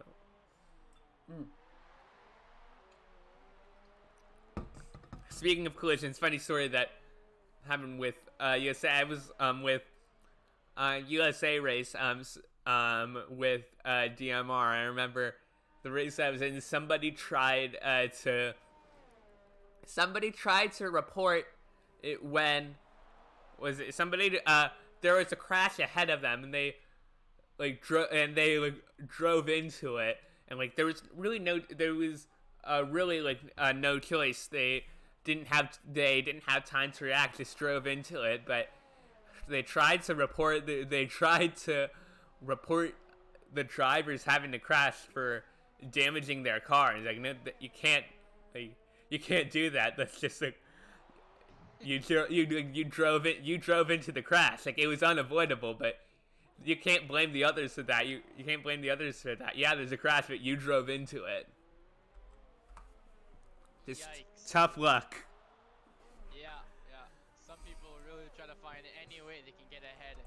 Speaking of collisions, funny story that happened with USA. I was with USA race with DMR. I remember the race I was in. Somebody tried to report it when there was a crash ahead of them, and they drove into it, and there was really no choice. They didn't have time to react, just drove into it. But they tried to report the drivers having to crash for damaging their car. It's like, no, you can't do that. That's just like you drove into the crash. Like, it was unavoidable, but you can't blame the others for that. You can't blame the others for that. Yeah, there's a crash, but you drove into it. Just Yikes. tough luck. Yeah. Some people really try to find any way they can get ahead.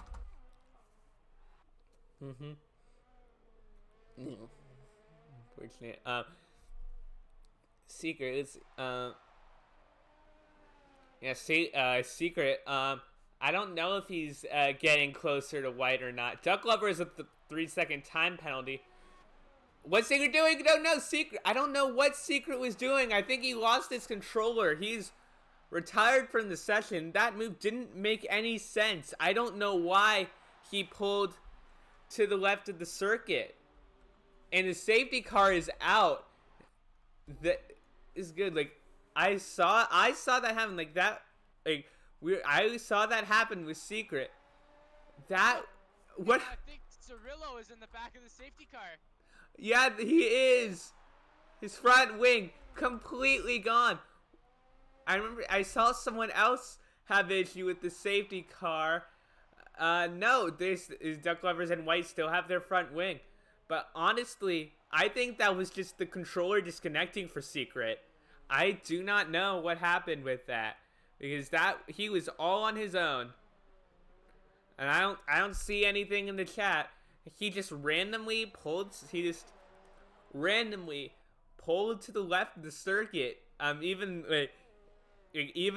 Unfortunate. Secret is Secret. I don't know if he's getting closer to White or not. Duck Lover is at the 3-second time penalty. What's Secret doing? No, Secret. I don't know what Secret was doing. I think he lost his controller. He's retired from the session. That move didn't make any sense. I don't know why he pulled to the left of the circuit. And the safety car is out. That is good. Like, I saw that happen. Like, that, like, I saw that happen with Secret. What? Yeah, I think Cirillo is in the back of the safety car. Yeah, he is. His front wing completely gone. I remember I saw someone else have issue with the safety car. No, Duck Lovers and White still have their front wing. But honestly, I think that was just the controller disconnecting for Secret. I do not know what happened with that, because he was all on his own. And I don't see anything in the chat. He just randomly pulled to the left of the circuit. Even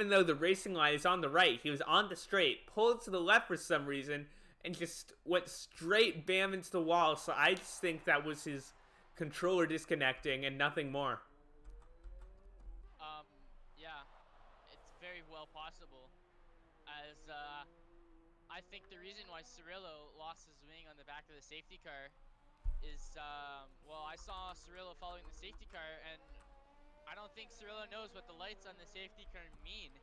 though the racing line is on the right, he was on the straight, pulled to the left for some reason, and just went straight bam into the wall. So I just think that was his controller disconnecting and nothing more. Yeah, it's very well possible. As I think the reason why Cirillo lost his wing on the back of the safety car is, I saw Cirillo following the safety car, and I don't think Cirillo knows what the lights on the safety car mean.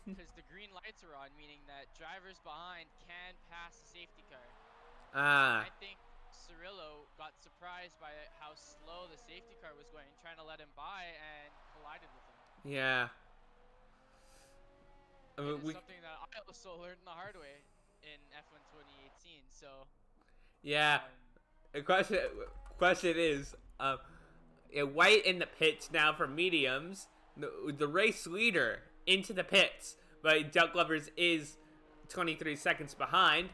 Because the green lights are on, meaning that drivers behind can pass the safety car. I think Cirillo got surprised by how slow the safety car was going, trying to let him by, and collided with him. Yeah. It's something that I also learned the hard way in F1 2018. So. Yeah. The question is, White in the pits now for mediums. The race leader into the pits, but Duck Lovers is 23 seconds behind.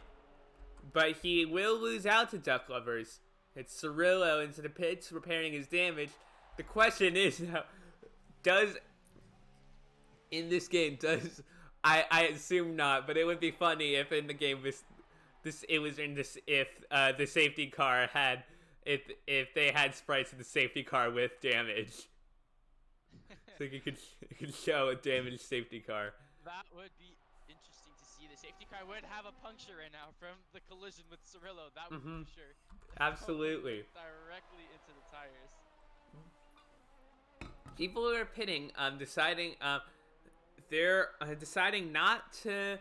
But he will lose out to Duck Lovers. It's Cirillo into the pits, repairing his damage. The question is now, in this game, I assume not, but it would be funny if in the game if the safety car had, if they had sprites in the safety car with damage. So you could show a damaged safety car. That would be interesting to see. The safety car would have a puncture right now from the collision with Cirillo. That would be for sure. Absolutely. Directly into the tires. People are pitting, deciding not to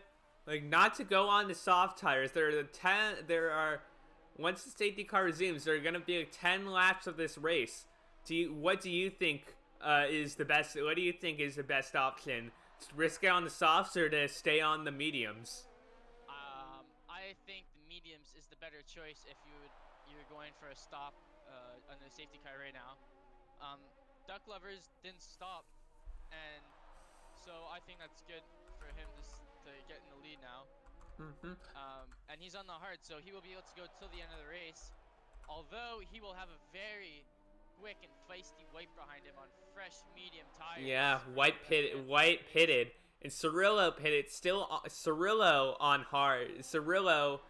go on the soft tires. Once the safety car resumes, there are going to be 10 laps of this race. What do you think is the best? What do you think is the best option? To risk it on the softs or to stay on the mediums? I think the mediums is the better choice if you're going for a stop on the safety car right now. Duck lovers didn't stop, and so I think that's good for him to get in the lead now. Mm-hmm. And he's on the hard, so he will be able to go till the end of the race. Although he will have a very quick and feisty White behind him on fresh medium tires. Yeah, White pitted, and Cirillo pitted. Still, Cirillo on hard. Cirillo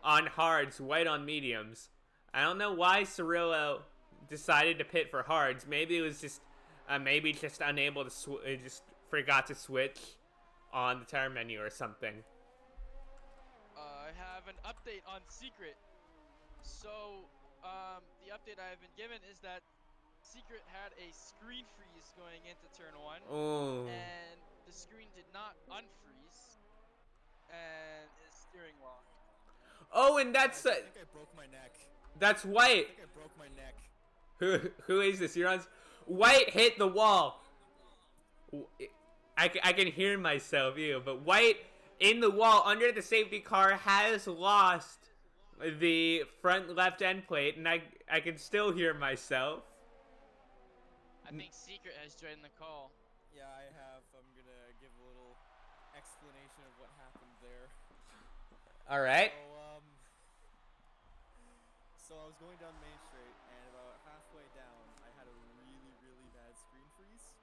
on hards, White on mediums. I don't know why Cirillo decided to pit for hards. Maybe it was just, maybe just unable to just forgot to switch on the tire menu or something. I have an update on Secret. So, the update I have been given is that Secret had a screen freeze going into turn 1. Oh. And the screen did not unfreeze. And is steering well. Oh, and I think I broke my neck. that's I White. think I broke my neck. Who is this? You're on. White hit the wall. I can hear myself, but White in the wall under the safety car has lost the front left end plate, and I can still hear myself. I think Secret has joined the call. Yeah, I have. I'm gonna give a little explanation of what happened there. All right. So I was going down Main Street, and about halfway down, I had a really, really bad screen freeze.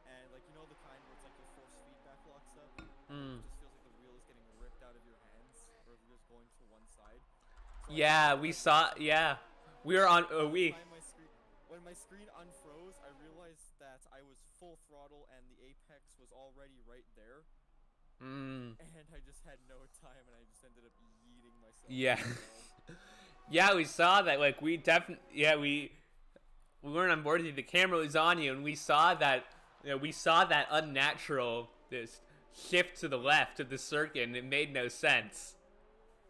And like, you know the kind where it's like your force feedback locks up? It just feels like the wheel is getting ripped out of your hands, or if you're just going to one side. So Yeah, we saw. Yeah, we were on. When my screen unfroze, I realized that I was full throttle and the apex was already right there. And I just had no time, and I just ended up yeeting myself. Yeah. Yeah, we saw that. Like, we definitely. Yeah, we weren't on board with you. The camera was on you, and we saw that. We saw that unnatural this shift to the left of the circuit, and it made no sense.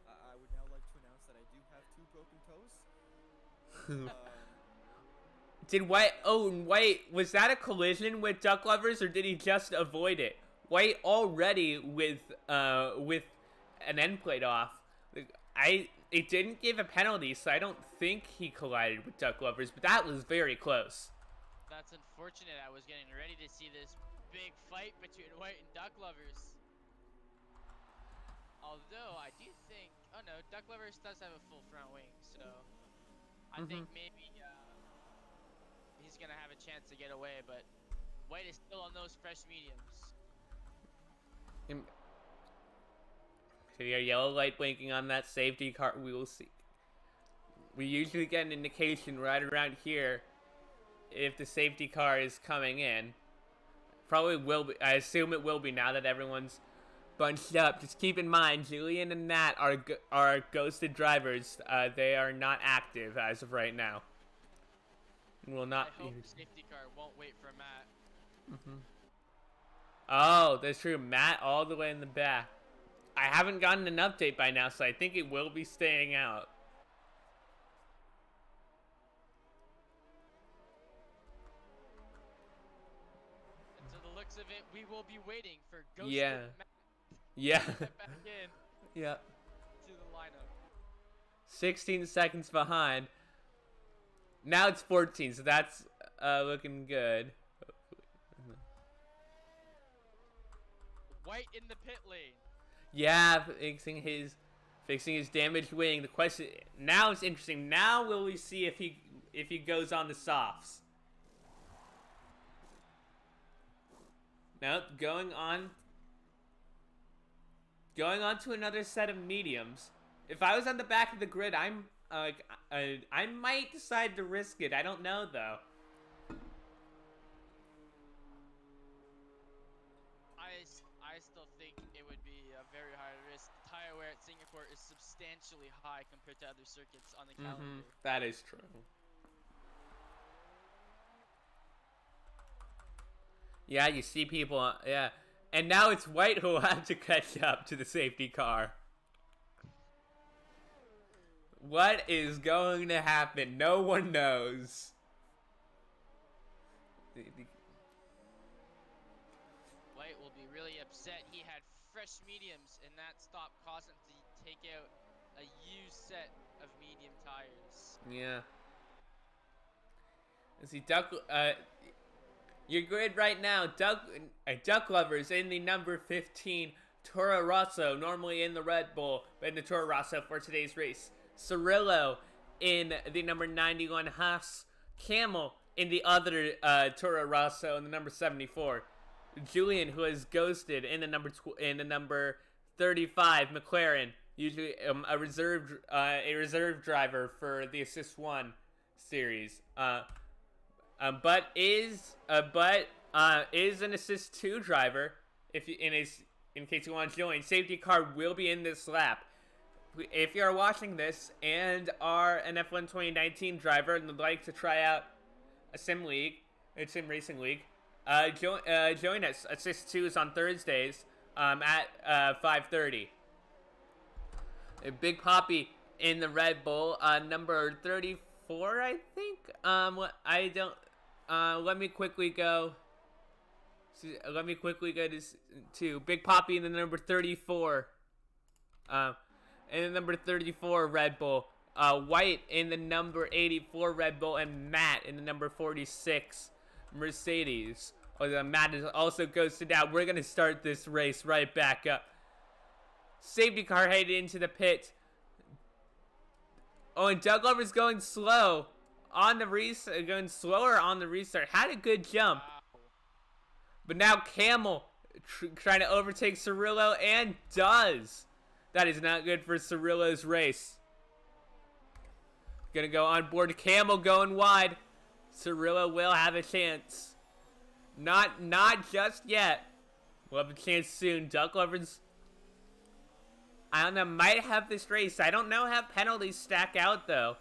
I would now like to announce that I do have 2 broken toes. Did White? Oh, White, was that a collision with Duck Lovers, or did he just avoid it? White already with an end plate off. It didn't give a penalty, so I don't think he collided with Duck Lovers, but that was very close. That's unfortunate. I was getting ready to see this big fight between White and Duck Lovers. Although I do think, oh no, Duck Lovers does have a full front wing, so I think maybe he's gonna have a chance to get away. But White is still on those fresh mediums. So your yellow light blinking on that safety car. We will see. We usually get an indication right around here if the safety car is coming in. Probably will be. I assume it will be now that everyone's bunched up. Just keep in mind, Julian and Nat are ghosted drivers. They are not active as of right now. Will not. I hope the safety car won't wait for Matt. Oh, that's true. Matt all the way in the back. I haven't gotten an update by now, so I think it will be staying out. And to the looks of it, we will be waiting for Ghosted Matt Yeah. to get back in Yeah. to the lineup. 16 seconds behind. Now it's 14, so that's looking good. White in the pit lane. Yeah, fixing his damaged wing. The question now is interesting. Now will we see if he goes on the softs? No, going on to another set of mediums. If I was on the back of the grid, I might decide to risk it. I don't know though. I still think it would be a very high risk. The tire wear at Singapore is substantially high compared to other circuits on the calendar. That is true. Yeah, you see people. Yeah, and now it's White who will have to catch up to the safety car. What is going to happen? No one knows. White will be really upset. He had fresh mediums, and that stop caused him to take out a used set of medium tires. Yeah. Let's see, your grid right now, Duck Lovers in the number 15, Toro Rosso, normally in the Red Bull, but in the Toro Rosso for today's race. Cirillo in the number 91 Haas, Camel in the other Toro Rosso in the number 74. Julian, who is ghosted in the number 35 McLaren, usually a reserve driver for the Assist One series. But is an Assist 2 driver. In case you want to join, safety car will be in this lap. If you are watching this and are an F1 2019 driver and would like to try out a sim racing league, join us. Assist 2 is on Thursdays at 5:30. Big Poppy in the Red Bull, number 34, I think. I don't. Let me quickly go. Let me quickly go to Big Poppy in the number 34. In the number 34 Red Bull. White in the number 84 Red Bull, and Matt in the number 46 Mercedes. Matt is also ghosted out. We're gonna start this race right back up. Safety car headed into the pit. Oh, and Doug Lover's going slow on the restart, going slower on the restart. Had a good jump. Wow. But now Camel trying to overtake Cirillo, and does. That is not good for Cirillo's race. Gonna go on board. Camel going wide. Cirillo will have a chance. Not just yet. We'll have a chance soon. Duck Lovers, I don't know, might have this race. I don't know how penalties stack out though.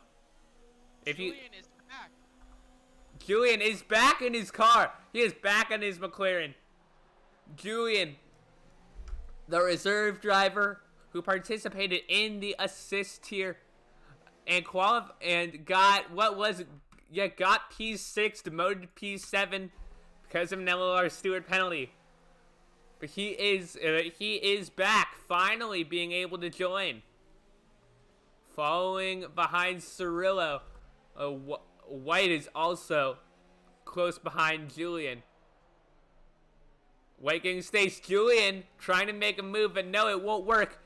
Julian is back. Julian is back in his car. He is back in his McLaren. Julian, the reserve driver who participated in the assist tier and got got P6, demoted to P7 because of an LOR Stewart penalty. But he is back, finally being able to join. Following behind Cirillo, White is also close behind Julian. White getting stage. Julian trying to make a move, but no, it won't work.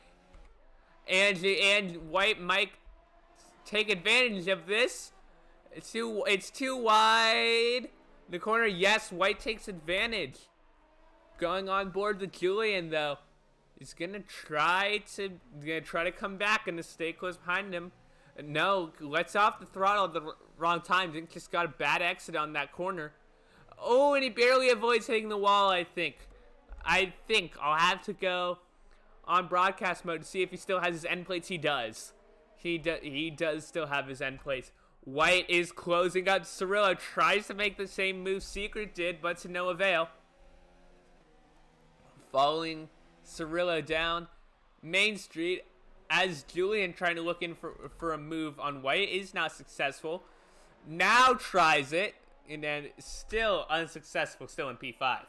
And White might take advantage of this. It's too wide. The corner, yes, White takes advantage. Going on board with Julian though. He's gonna try to come back and to stay close behind him. No, lets off the throttle at the wrong time. Didn't just got a bad exit on that corner. Oh, and he barely avoids hitting the wall, I think. I'll have to go on broadcast mode to see if he still has his end plates. He does. He does still have his end plates. White is closing up. Cirillo tries to make the same move Secret did, but to no avail. Following Cirillo down Main Street as Julian trying to look in for a move on White is not successful. Now tries it, and then still unsuccessful, still in P5.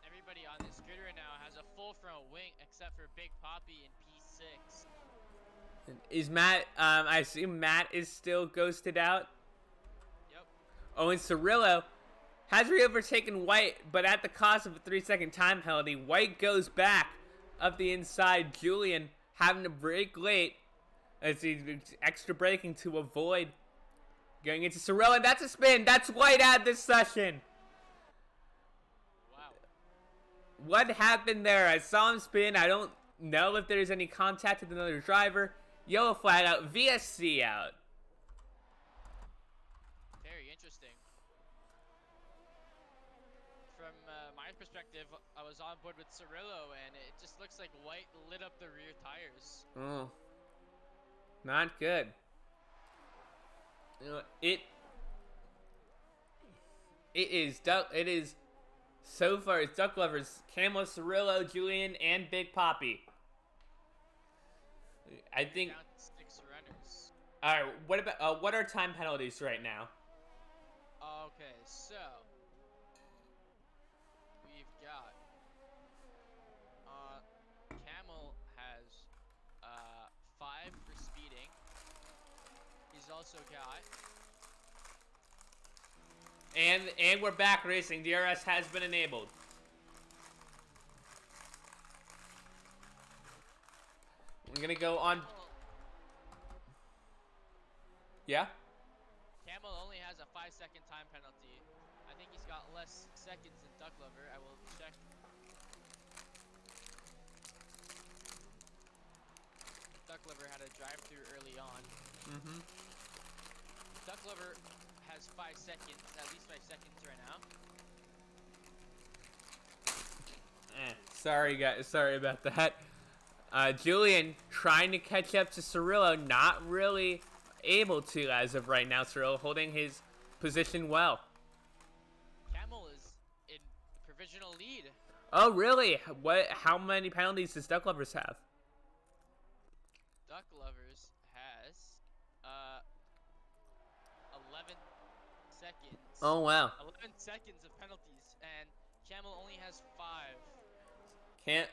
Everybody on this grid right now has a full front wing except for Big Poppy in P6. Is Matt, I assume Matt is still ghosted out? Yep. Oh, and Cirillo has re-overtaken White, but at the cost of a 3-second time penalty. White goes back up the inside. Julian having to brake late as he's extra braking to avoid going into Cirillo, and that's a spin. That's White out this session. Wow. What happened there? I saw him spin. I don't know if there's any contact with another driver. Yellow flag out. VSC out. Very interesting. From my perspective, I was on board with Cirillo, and it just looks like White lit up the rear tires. Oh, not good. You know, it is so far. It's Duck Lovers, Camel, Cirillo, Julian, and Big Poppy. I think Down to 6 runners. All right. What about what are time penalties right now? Okay, so we've got uh Camel has 5 for speeding. He's also got And we're back racing. DRS has been enabled. I'm gonna go on. Yeah. Camel only has a 5-second time penalty. I think he's got less seconds than Duck Lover. I will check. Duck Lover had a drive-through early on. Mm-hmm. Duck Lover has 5 seconds, at least 5 seconds right now. Sorry, guys. Sorry about that. Julian trying to catch up to Cirillo, not really able to as of right now. Cirillo holding his position well. Camel is in provisional lead. Oh, really? What? How many penalties does Duck Lovers have? Duck Lovers has 11 seconds. Oh, wow. 11 seconds of penalties, and Camel only has 5. Can't.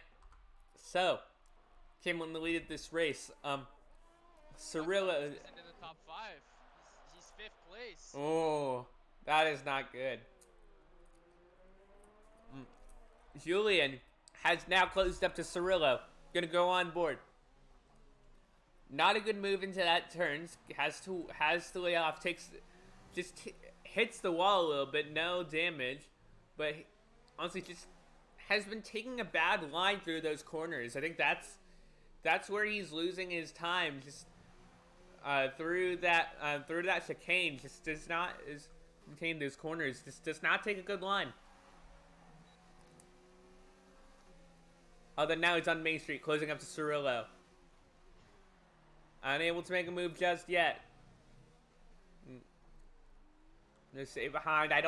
So, Camel in the lead of this race. Cirillo. Isn't in the top 5. He's 5th place. Oh, that is not good. Julian has now closed up to Cirillo. Gonna go on board. Not a good move into that turn. Has to lay off. Hits the wall a little bit. No damage, but honestly just has been taking a bad line through those corners. I think that's where he's losing his time. Just through that chicane. Just does not maintain those corners. Just does not take a good line. Oh, then now he's on Main Street, closing up to Cirillo. Unable to make a move just yet. No stay behind. I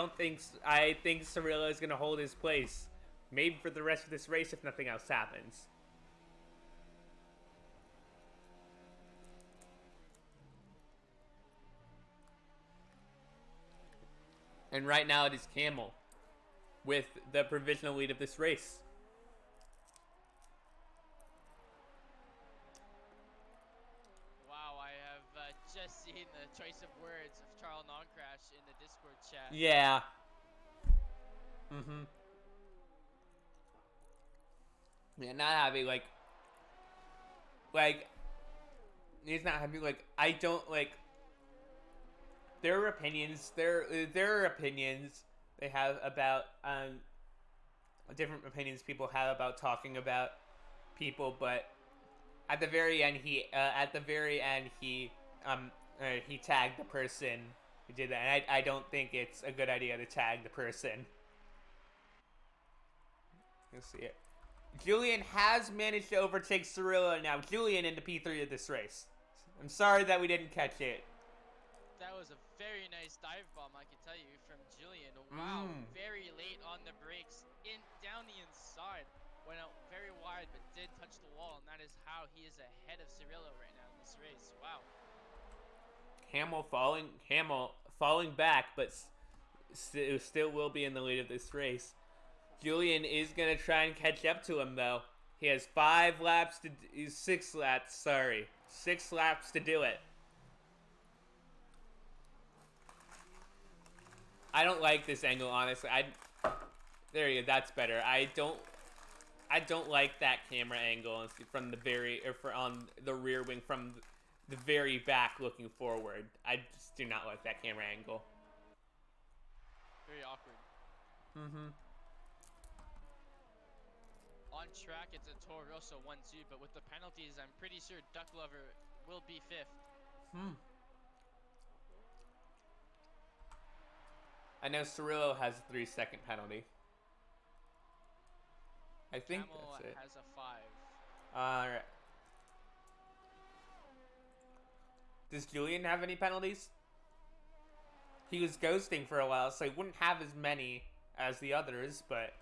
think Cirillo is gonna hold his place, maybe for the rest of this race if nothing else happens. And right now it is Camel with the provisional lead of this race. Wow, I have just seen the choice of words of Charles Non-Crash in the Discord chat. Yeah. Mm-hmm. Yeah, not happy, like, he's not happy, like, I don't, like, there are opinions they have about, different opinions people have about talking about people, but at the very end, he tagged the person who did that, and I don't think it's a good idea to tag the person. You'll see it. Julian has managed to overtake Cirillo now. Julian into P3 of this race. I'm sorry that we didn't catch it. That was a very nice dive bomb, I can tell you, from Julian. Wow, very late on the brakes, down the inside. Went out very wide, but did touch the wall, and that is how he is ahead of Cirillo right now in this race. Wow. Camel falling back, but still will be in the lead of this race. Julian is gonna try and catch up to him though. He has 6 laps to do it. I don't like this angle, honestly. There you go. That's better. I don't like that camera angle from on the rear wing from the very back looking forward. I just do not like that camera angle. Very awkward. Mm-hmm. On track, it's a Toro Rosso 1-2, but with the penalties, I'm pretty sure Duck Lover will be 5th. I know Cirillo has a 3-second penalty. I think Camel that's it. has a 5. Alright. Does Julian have any penalties? He was ghosting for a while, so he wouldn't have as many as the others, but...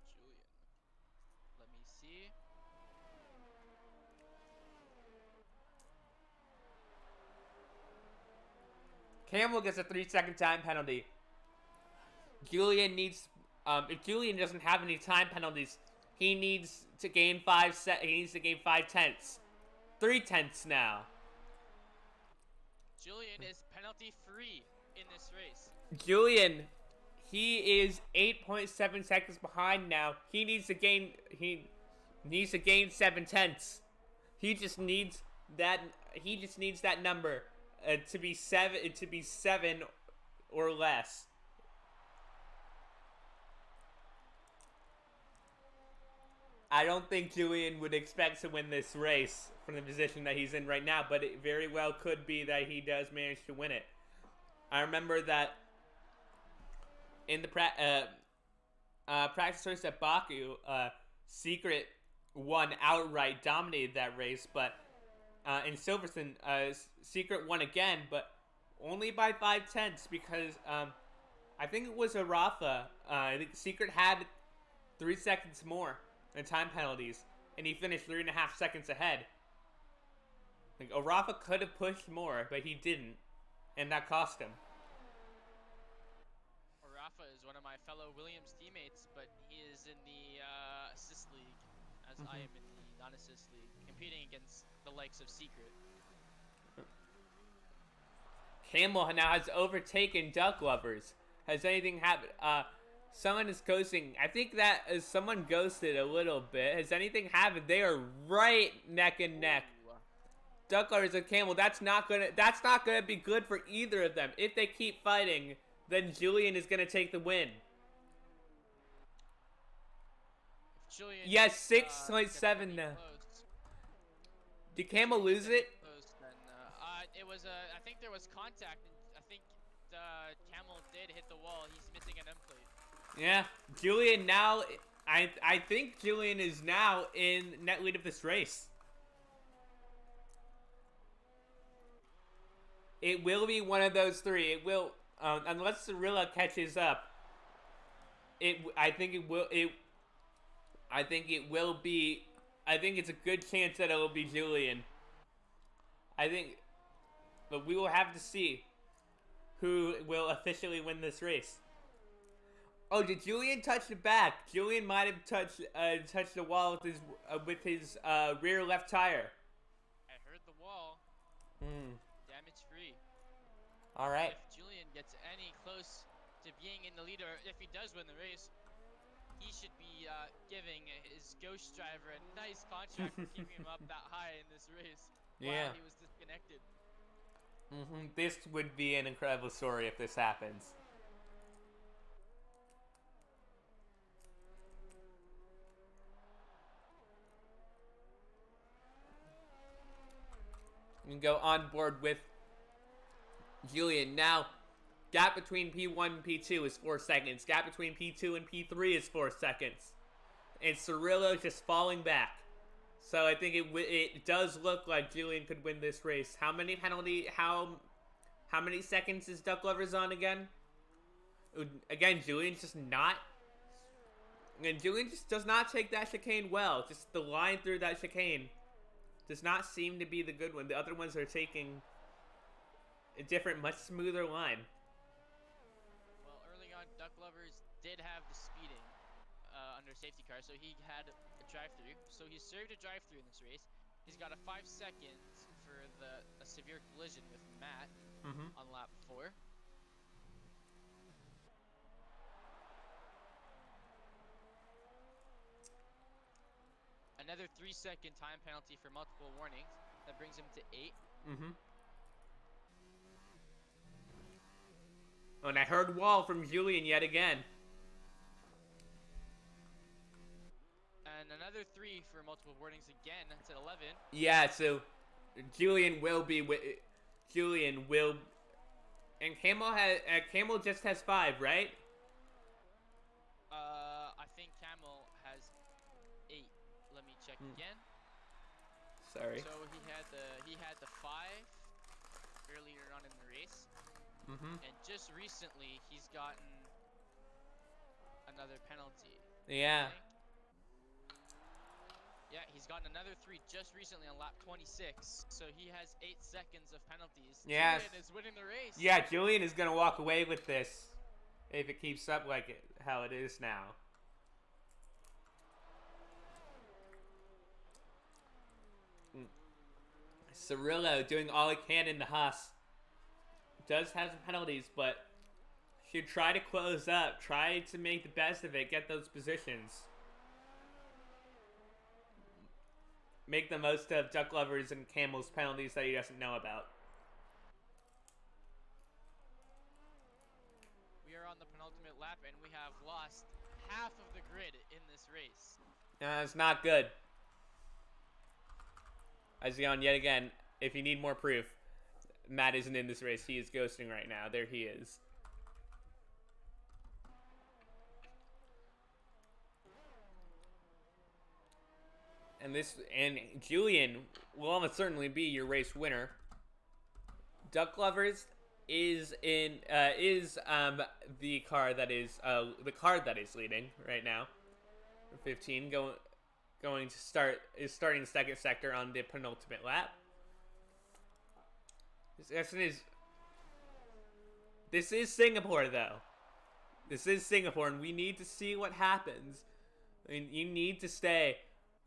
Julian. Let me see. Camel gets a 3-second time penalty. Julian needs, if Julian doesn't have any time penalties, he needs to gain 5 tenths. 3 tenths now. Julian is penalty free in this race. Julian, he is 8.7 seconds behind now. He needs to gain 7 tenths. He just needs that number to be 7 or less. I don't think Julian would expect to win this race from the position that he's in right now, but it very well could be that he does manage to win it. I remember that in the practice race at Baku, Secret won outright, dominated that race, but in Silverstone, Secret won again, but only by 5 tenths because I think it was Arafa. I think Secret had 3 seconds more in time penalties, and he finished 3.5 seconds ahead. Like, Arafa could have pushed more, but he didn't, and that cost him. Rafa is one of my fellow Williams teammates, but he is in the assist league, as I am in the non-assist league, competing against the likes of Secret. Camel now has overtaken Duck Lovers. Has anything happened? Someone is ghosting. I think that someone ghosted a little bit. Has anything happened? They are right neck and neck. Ooh. Duck Lovers and Camel. That's not gonna be good for either of them. If they keep fighting, then Julian is gonna take the win. If Julian Yes, gets, 6.7 gets now. close, Did Camel lose it? close, then, it was I think there was contact. And I think Camel did hit the wall. He's missing an end plate. Yeah, Julian now. I think Julian is now in net lead of this race. It will be one of those three. It will, unless Cirilla catches up. I think it will be. I think it's a good chance that it will be Julian. But we will have to see who will officially win this race. Oh, did Julian touch the back? Julian might have touched the wall with his rear left tire. I heard the wall. Damage free. All right. If Julian gets any close to being in the lead, or if he does win the race, he should be giving his ghost driver a nice contract for keeping him up that high in this race while he was disconnected. This would be an incredible story if this happens. You can go on board with Julian. Now, gap between P1 and P2 is 4 seconds. Gap between P2 and P3 is 4 seconds. And Cirillo just falling back. So I think it does look like Julian could win this race. How many seconds is Duck Lovers on again? Again, Julian's just not. And Julian just does not take that chicane well. Just the line through that chicane does not seem to be the good one. The other ones are taking a different, much smoother line. Well, early on, Duck Lovers did have the speeding under safety car, so he had a drive-through. So he served a drive-through in this race. He's got a 5 seconds for a severe collision with Matt on lap 4. Another 3-second time penalty for multiple warnings. That brings him to 8. Oh, and I heard wall from Julian yet again. And another 3 for multiple warnings again. That's at 11. Yeah, so Julian will be and Camel just has 5, right? I think Camel has 8. Let me check again. Sorry. So he had the 5 earlier on in the race. And just recently he's gotten another penalty. Yeah. Yeah, He's gotten another 3 just recently on lap 26, so he has 8 seconds of penalties. Yes. Julian is winning the race. Yeah, Julian is gonna walk away with this if it keeps up like how it is now. Cirillo doing all he can in the Haas. Does have some penalties, but should try to close up. Try to make the best of it. Get those positions. Make the most of Duck Lovers and Camel's penalties that he doesn't know about. We are on the penultimate lap, and we have lost half of the grid in this race. It's not good. As on yet again, if you need more proof, Matt isn't in this race. He is ghosting right now. There he is. And Julian will almost certainly be your race winner. Duck Lovers is the car that is leading right now. 15 going to starting second sector on the penultimate lap. This is Singapore though. This is Singapore, and we need to see what happens. I mean, you need to stay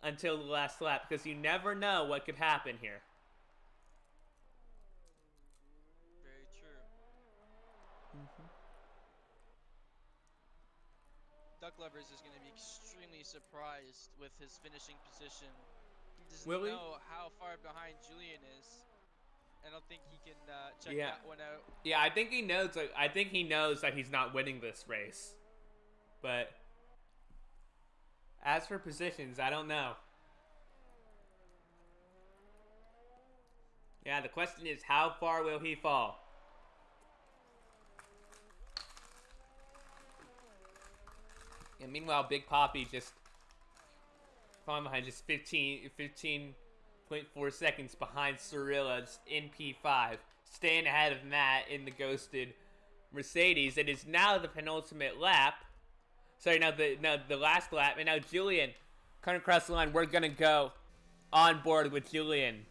until the last lap because you never know what could happen here. Very true. Duck Lovers is going to be extremely surprised with his finishing position. He doesn't Will he? know how far behind Julian is. I don't think he can check Yeah. that one out. Yeah, I think he knows. I think he knows that he's not winning this race. But as for positions, I don't know. Yeah, the question is, how far will he fall? And meanwhile, Big Poppy just falling behind, just 15.4 seconds behind Cirilla's in P5, staying ahead of Matt in the ghosted Mercedes. It is now the penultimate lap. Sorry, now the last lap, and now Julian coming across the line. We're gonna go on board with Julian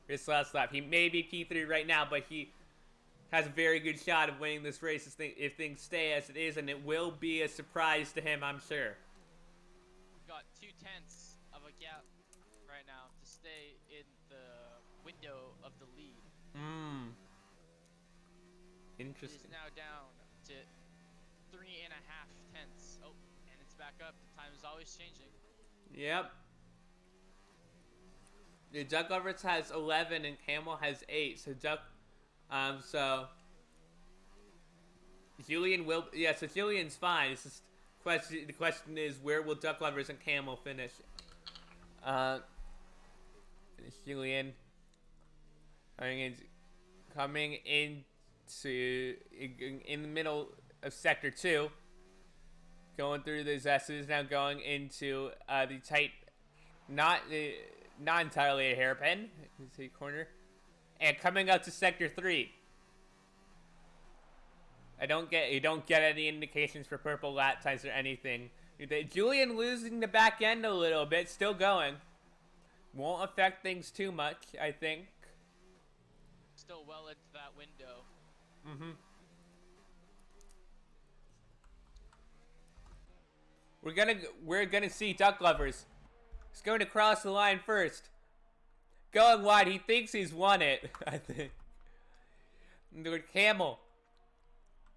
this last lap. He may be P3 right now, but he has a very good shot of winning this race if things stay as it is, and it will be a surprise to him, I'm sure. We've got 2/10 of a gap right now to stay in the window of the lead. It is Interesting. now down to 3.5 tenths. Oh, and it's back up. The time is always changing. Yep. The Duck Lovers has 11 and Camel has 8. So so Julian will, so Julian's fine. It's just the question is, where will Duck Lovers and Camel finish? Julian coming into in the middle of sector 2, going through the S's, now going into the tight, not entirely a hairpin, it's a corner, and coming up to sector 3. You don't get any indications for purple lap times or anything. Julian losing the back end a little bit, still going. Won't affect things too much, I think. Still well into that window. We're gonna see Duck Lovers. He's going to cross the line first. Going wide, he thinks he's won it, I think. The Camel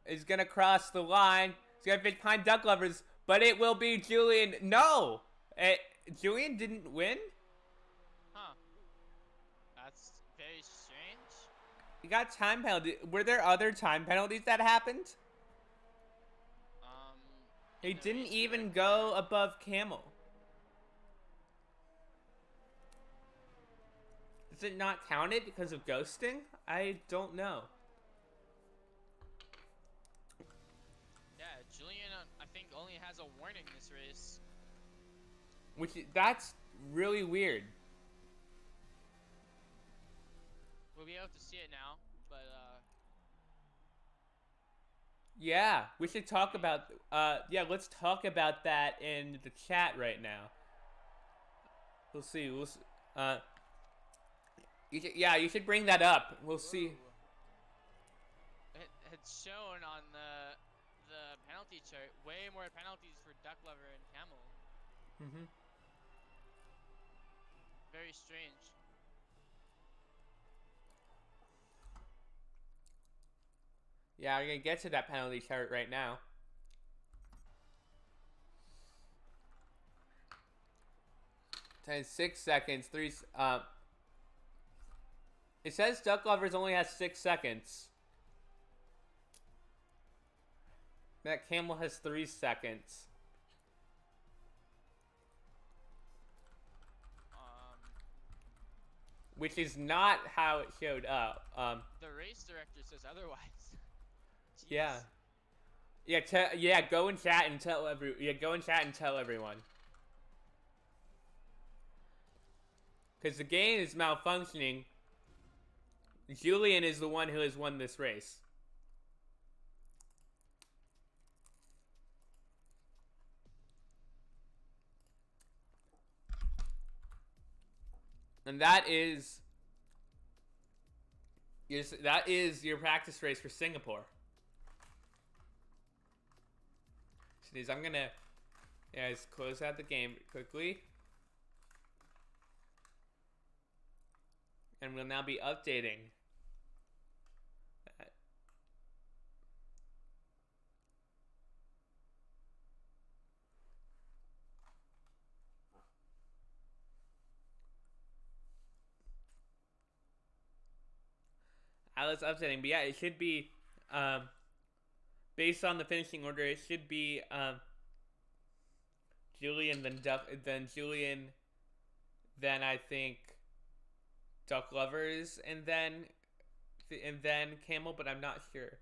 is gonna cross the line. He's gonna fit behind Duck Lovers, but it will be Julian. No! Julian didn't win? Huh. That's very strange. He got time penalty. Were there other time penalties that happened? He the didn't race even director- go above Camel. Does it not count it because of ghosting? I don't know. Yeah, Julian, I think, only has a warning this race. That's really weird. We'll be able to see it now, but Yeah, we should talk about let's talk about that in the chat right now. We'll see. We'll see. You should bring that up. We'll see. Whoa. It's shown on the penalty chart way more penalties for Duck Lover and Camel. Mm-hmm. Very strange. Yeah, we're gonna get to that penalty chart right now. Ten 6 seconds. It says Duck Lovers only has 6 seconds. That Camel has 3 seconds. Which is not how it showed up. The race director says otherwise. Jeez. Yeah. Go in chat and tell everyone. Because the game is malfunctioning. Julian is the one who has won this race. And that is your practice race for Singapore. So I'm gonna just close out the game quickly. And we'll now be updating. Let's updating, but yeah, it should be based on the finishing order. It should be Julian, then Julian, then I think Duck Lovers, and then Camel, but I'm not sure.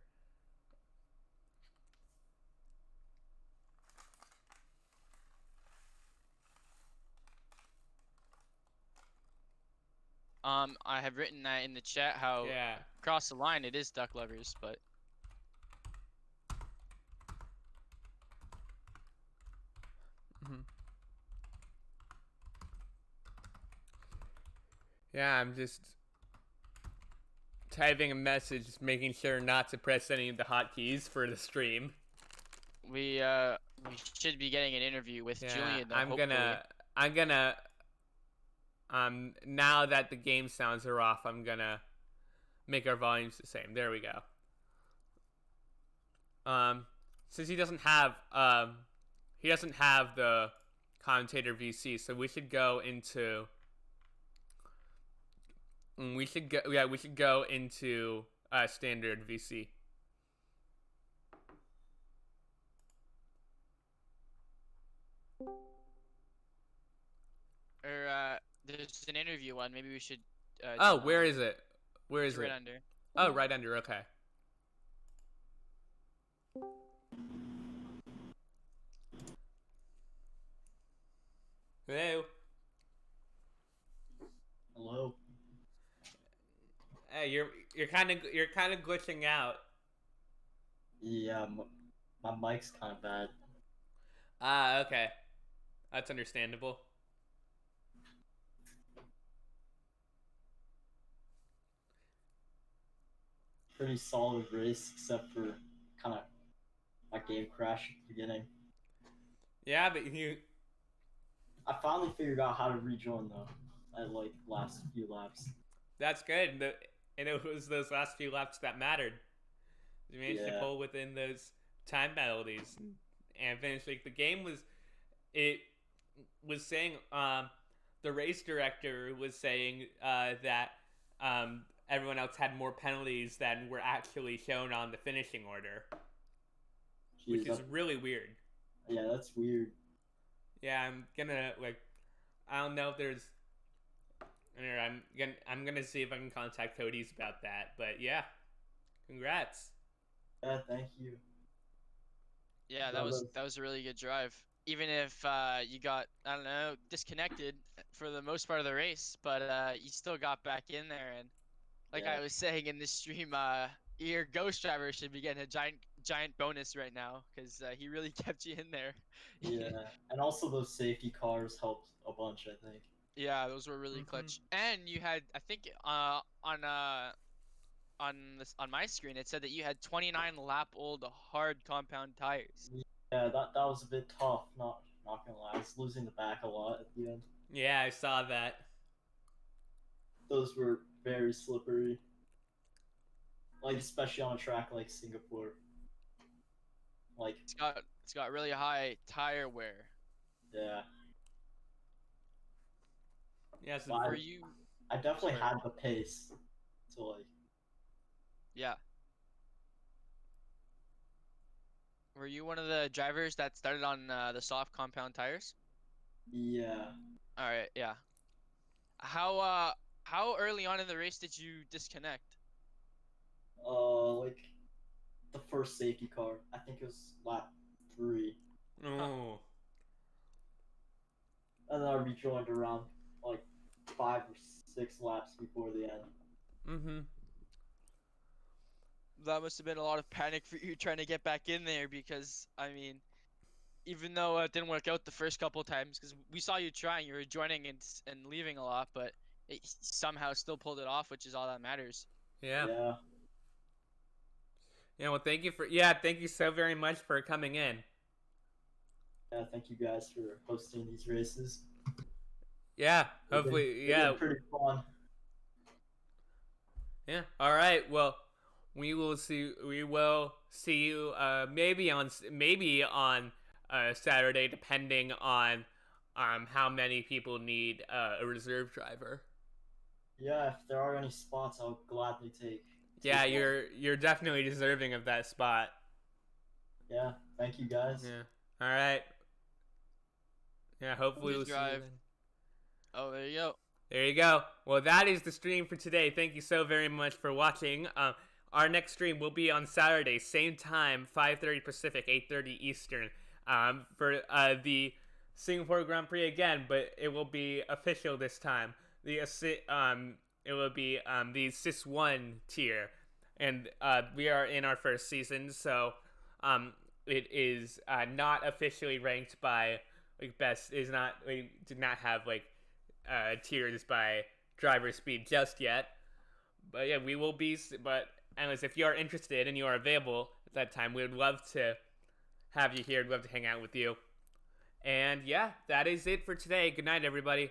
I have written that in the chat how across the line it is Duck Lovers, but yeah, I'm just typing a message, just making sure not to press any of the hotkeys for the stream. We should be getting an interview with Julian. Though, I'm gonna now that the game sounds are off, I'm gonna make our volumes the same. There we go. Since he doesn't have the commentator VC, so we should go into standard VC. Or there's an interview one. Maybe we should. Where is it? Where is it? Right under. Oh, right under. Okay. Hello. Hello. Hey, you're kind of glitching out. Yeah, my mic's kind of bad. Okay. That's understandable. Pretty solid race, except for kind of my game crash at the beginning. Yeah, but I finally figured out how to rejoin though, at like last few laps. That's good. And it was those last few laps that mattered. You managed to pull within those time penalties and finish. Like the game was saying. The race director was saying that everyone else had more penalties than were actually shown on the finishing order, which is really weird. Yeah, that's weird. Yeah, I'm gonna I don't know if there's. I'm gonna see if I can contact Cody's about that. But yeah, congrats. Yeah, thank you. Yeah, that was a really good drive. Even if you got, I don't know, disconnected for the most part of the race, but you still got back in there. And like I was saying in this stream, your ghost driver should be getting a giant bonus right now because he really kept you in there. Yeah, and also those safety cars helped a bunch, I think. Yeah, those were really Mhm. clutch. And you had, I think, on my screen it said that you had 29 lap old hard compound tires. Yeah, that was a bit tough. Not gonna lie, I was losing the back a lot at the end. Yeah, I saw that. Those were very slippery, like especially on a track like Singapore. Like, It's got really high tire wear. yeah, Yeah, so but Were you? I definitely Sorry. had the pace to like. Yeah. Were you one of the drivers that started on the soft compound tires? Yeah, All right. Yeah. How early on in the race did you disconnect? like the first safety car. I think it was lap 3, Huh. oh, and then I rejoined around like 5 or 6 laps before the end. mm-hmm. That must have been a lot of panic for you trying to get back in there because I mean, even though it didn't work out the first couple of times, because we saw you trying, you were joining and leaving a lot, but it somehow still pulled it off, which is all that matters. Yeah. Yeah, Yeah, well, thank you so very much for coming in. yeah. Thank you guys for hosting these races. Yeah, hopefully, They've been yeah, pretty fun. yeah. All right, well, we will see you maybe on Saturday, depending on how many people need a reserve driver. Yeah, if there are any spots, I'll gladly Yeah, take one. you're definitely deserving of that spot. Yeah, thank you guys. Yeah. All right. Yeah, hopefully Good we'll see you drive. then. Oh, there you go. There you go. Well, that is the stream for today. Thank you so very much for watching. Our next stream will be on Saturday, same time, 5:30 Pacific, 8:30 Eastern, for the Singapore Grand Prix again, but it will be official this time. It will be the CIS 1 tier, and we are in our first season, so it is not officially ranked by like best. Is not we did not have like tiers by driver speed just yet. But yeah, we will be. But anyways, if you are interested and you are available at that time, we would love to have you here. We'd love to hang out with you. And yeah, that is it for today. Good night, everybody.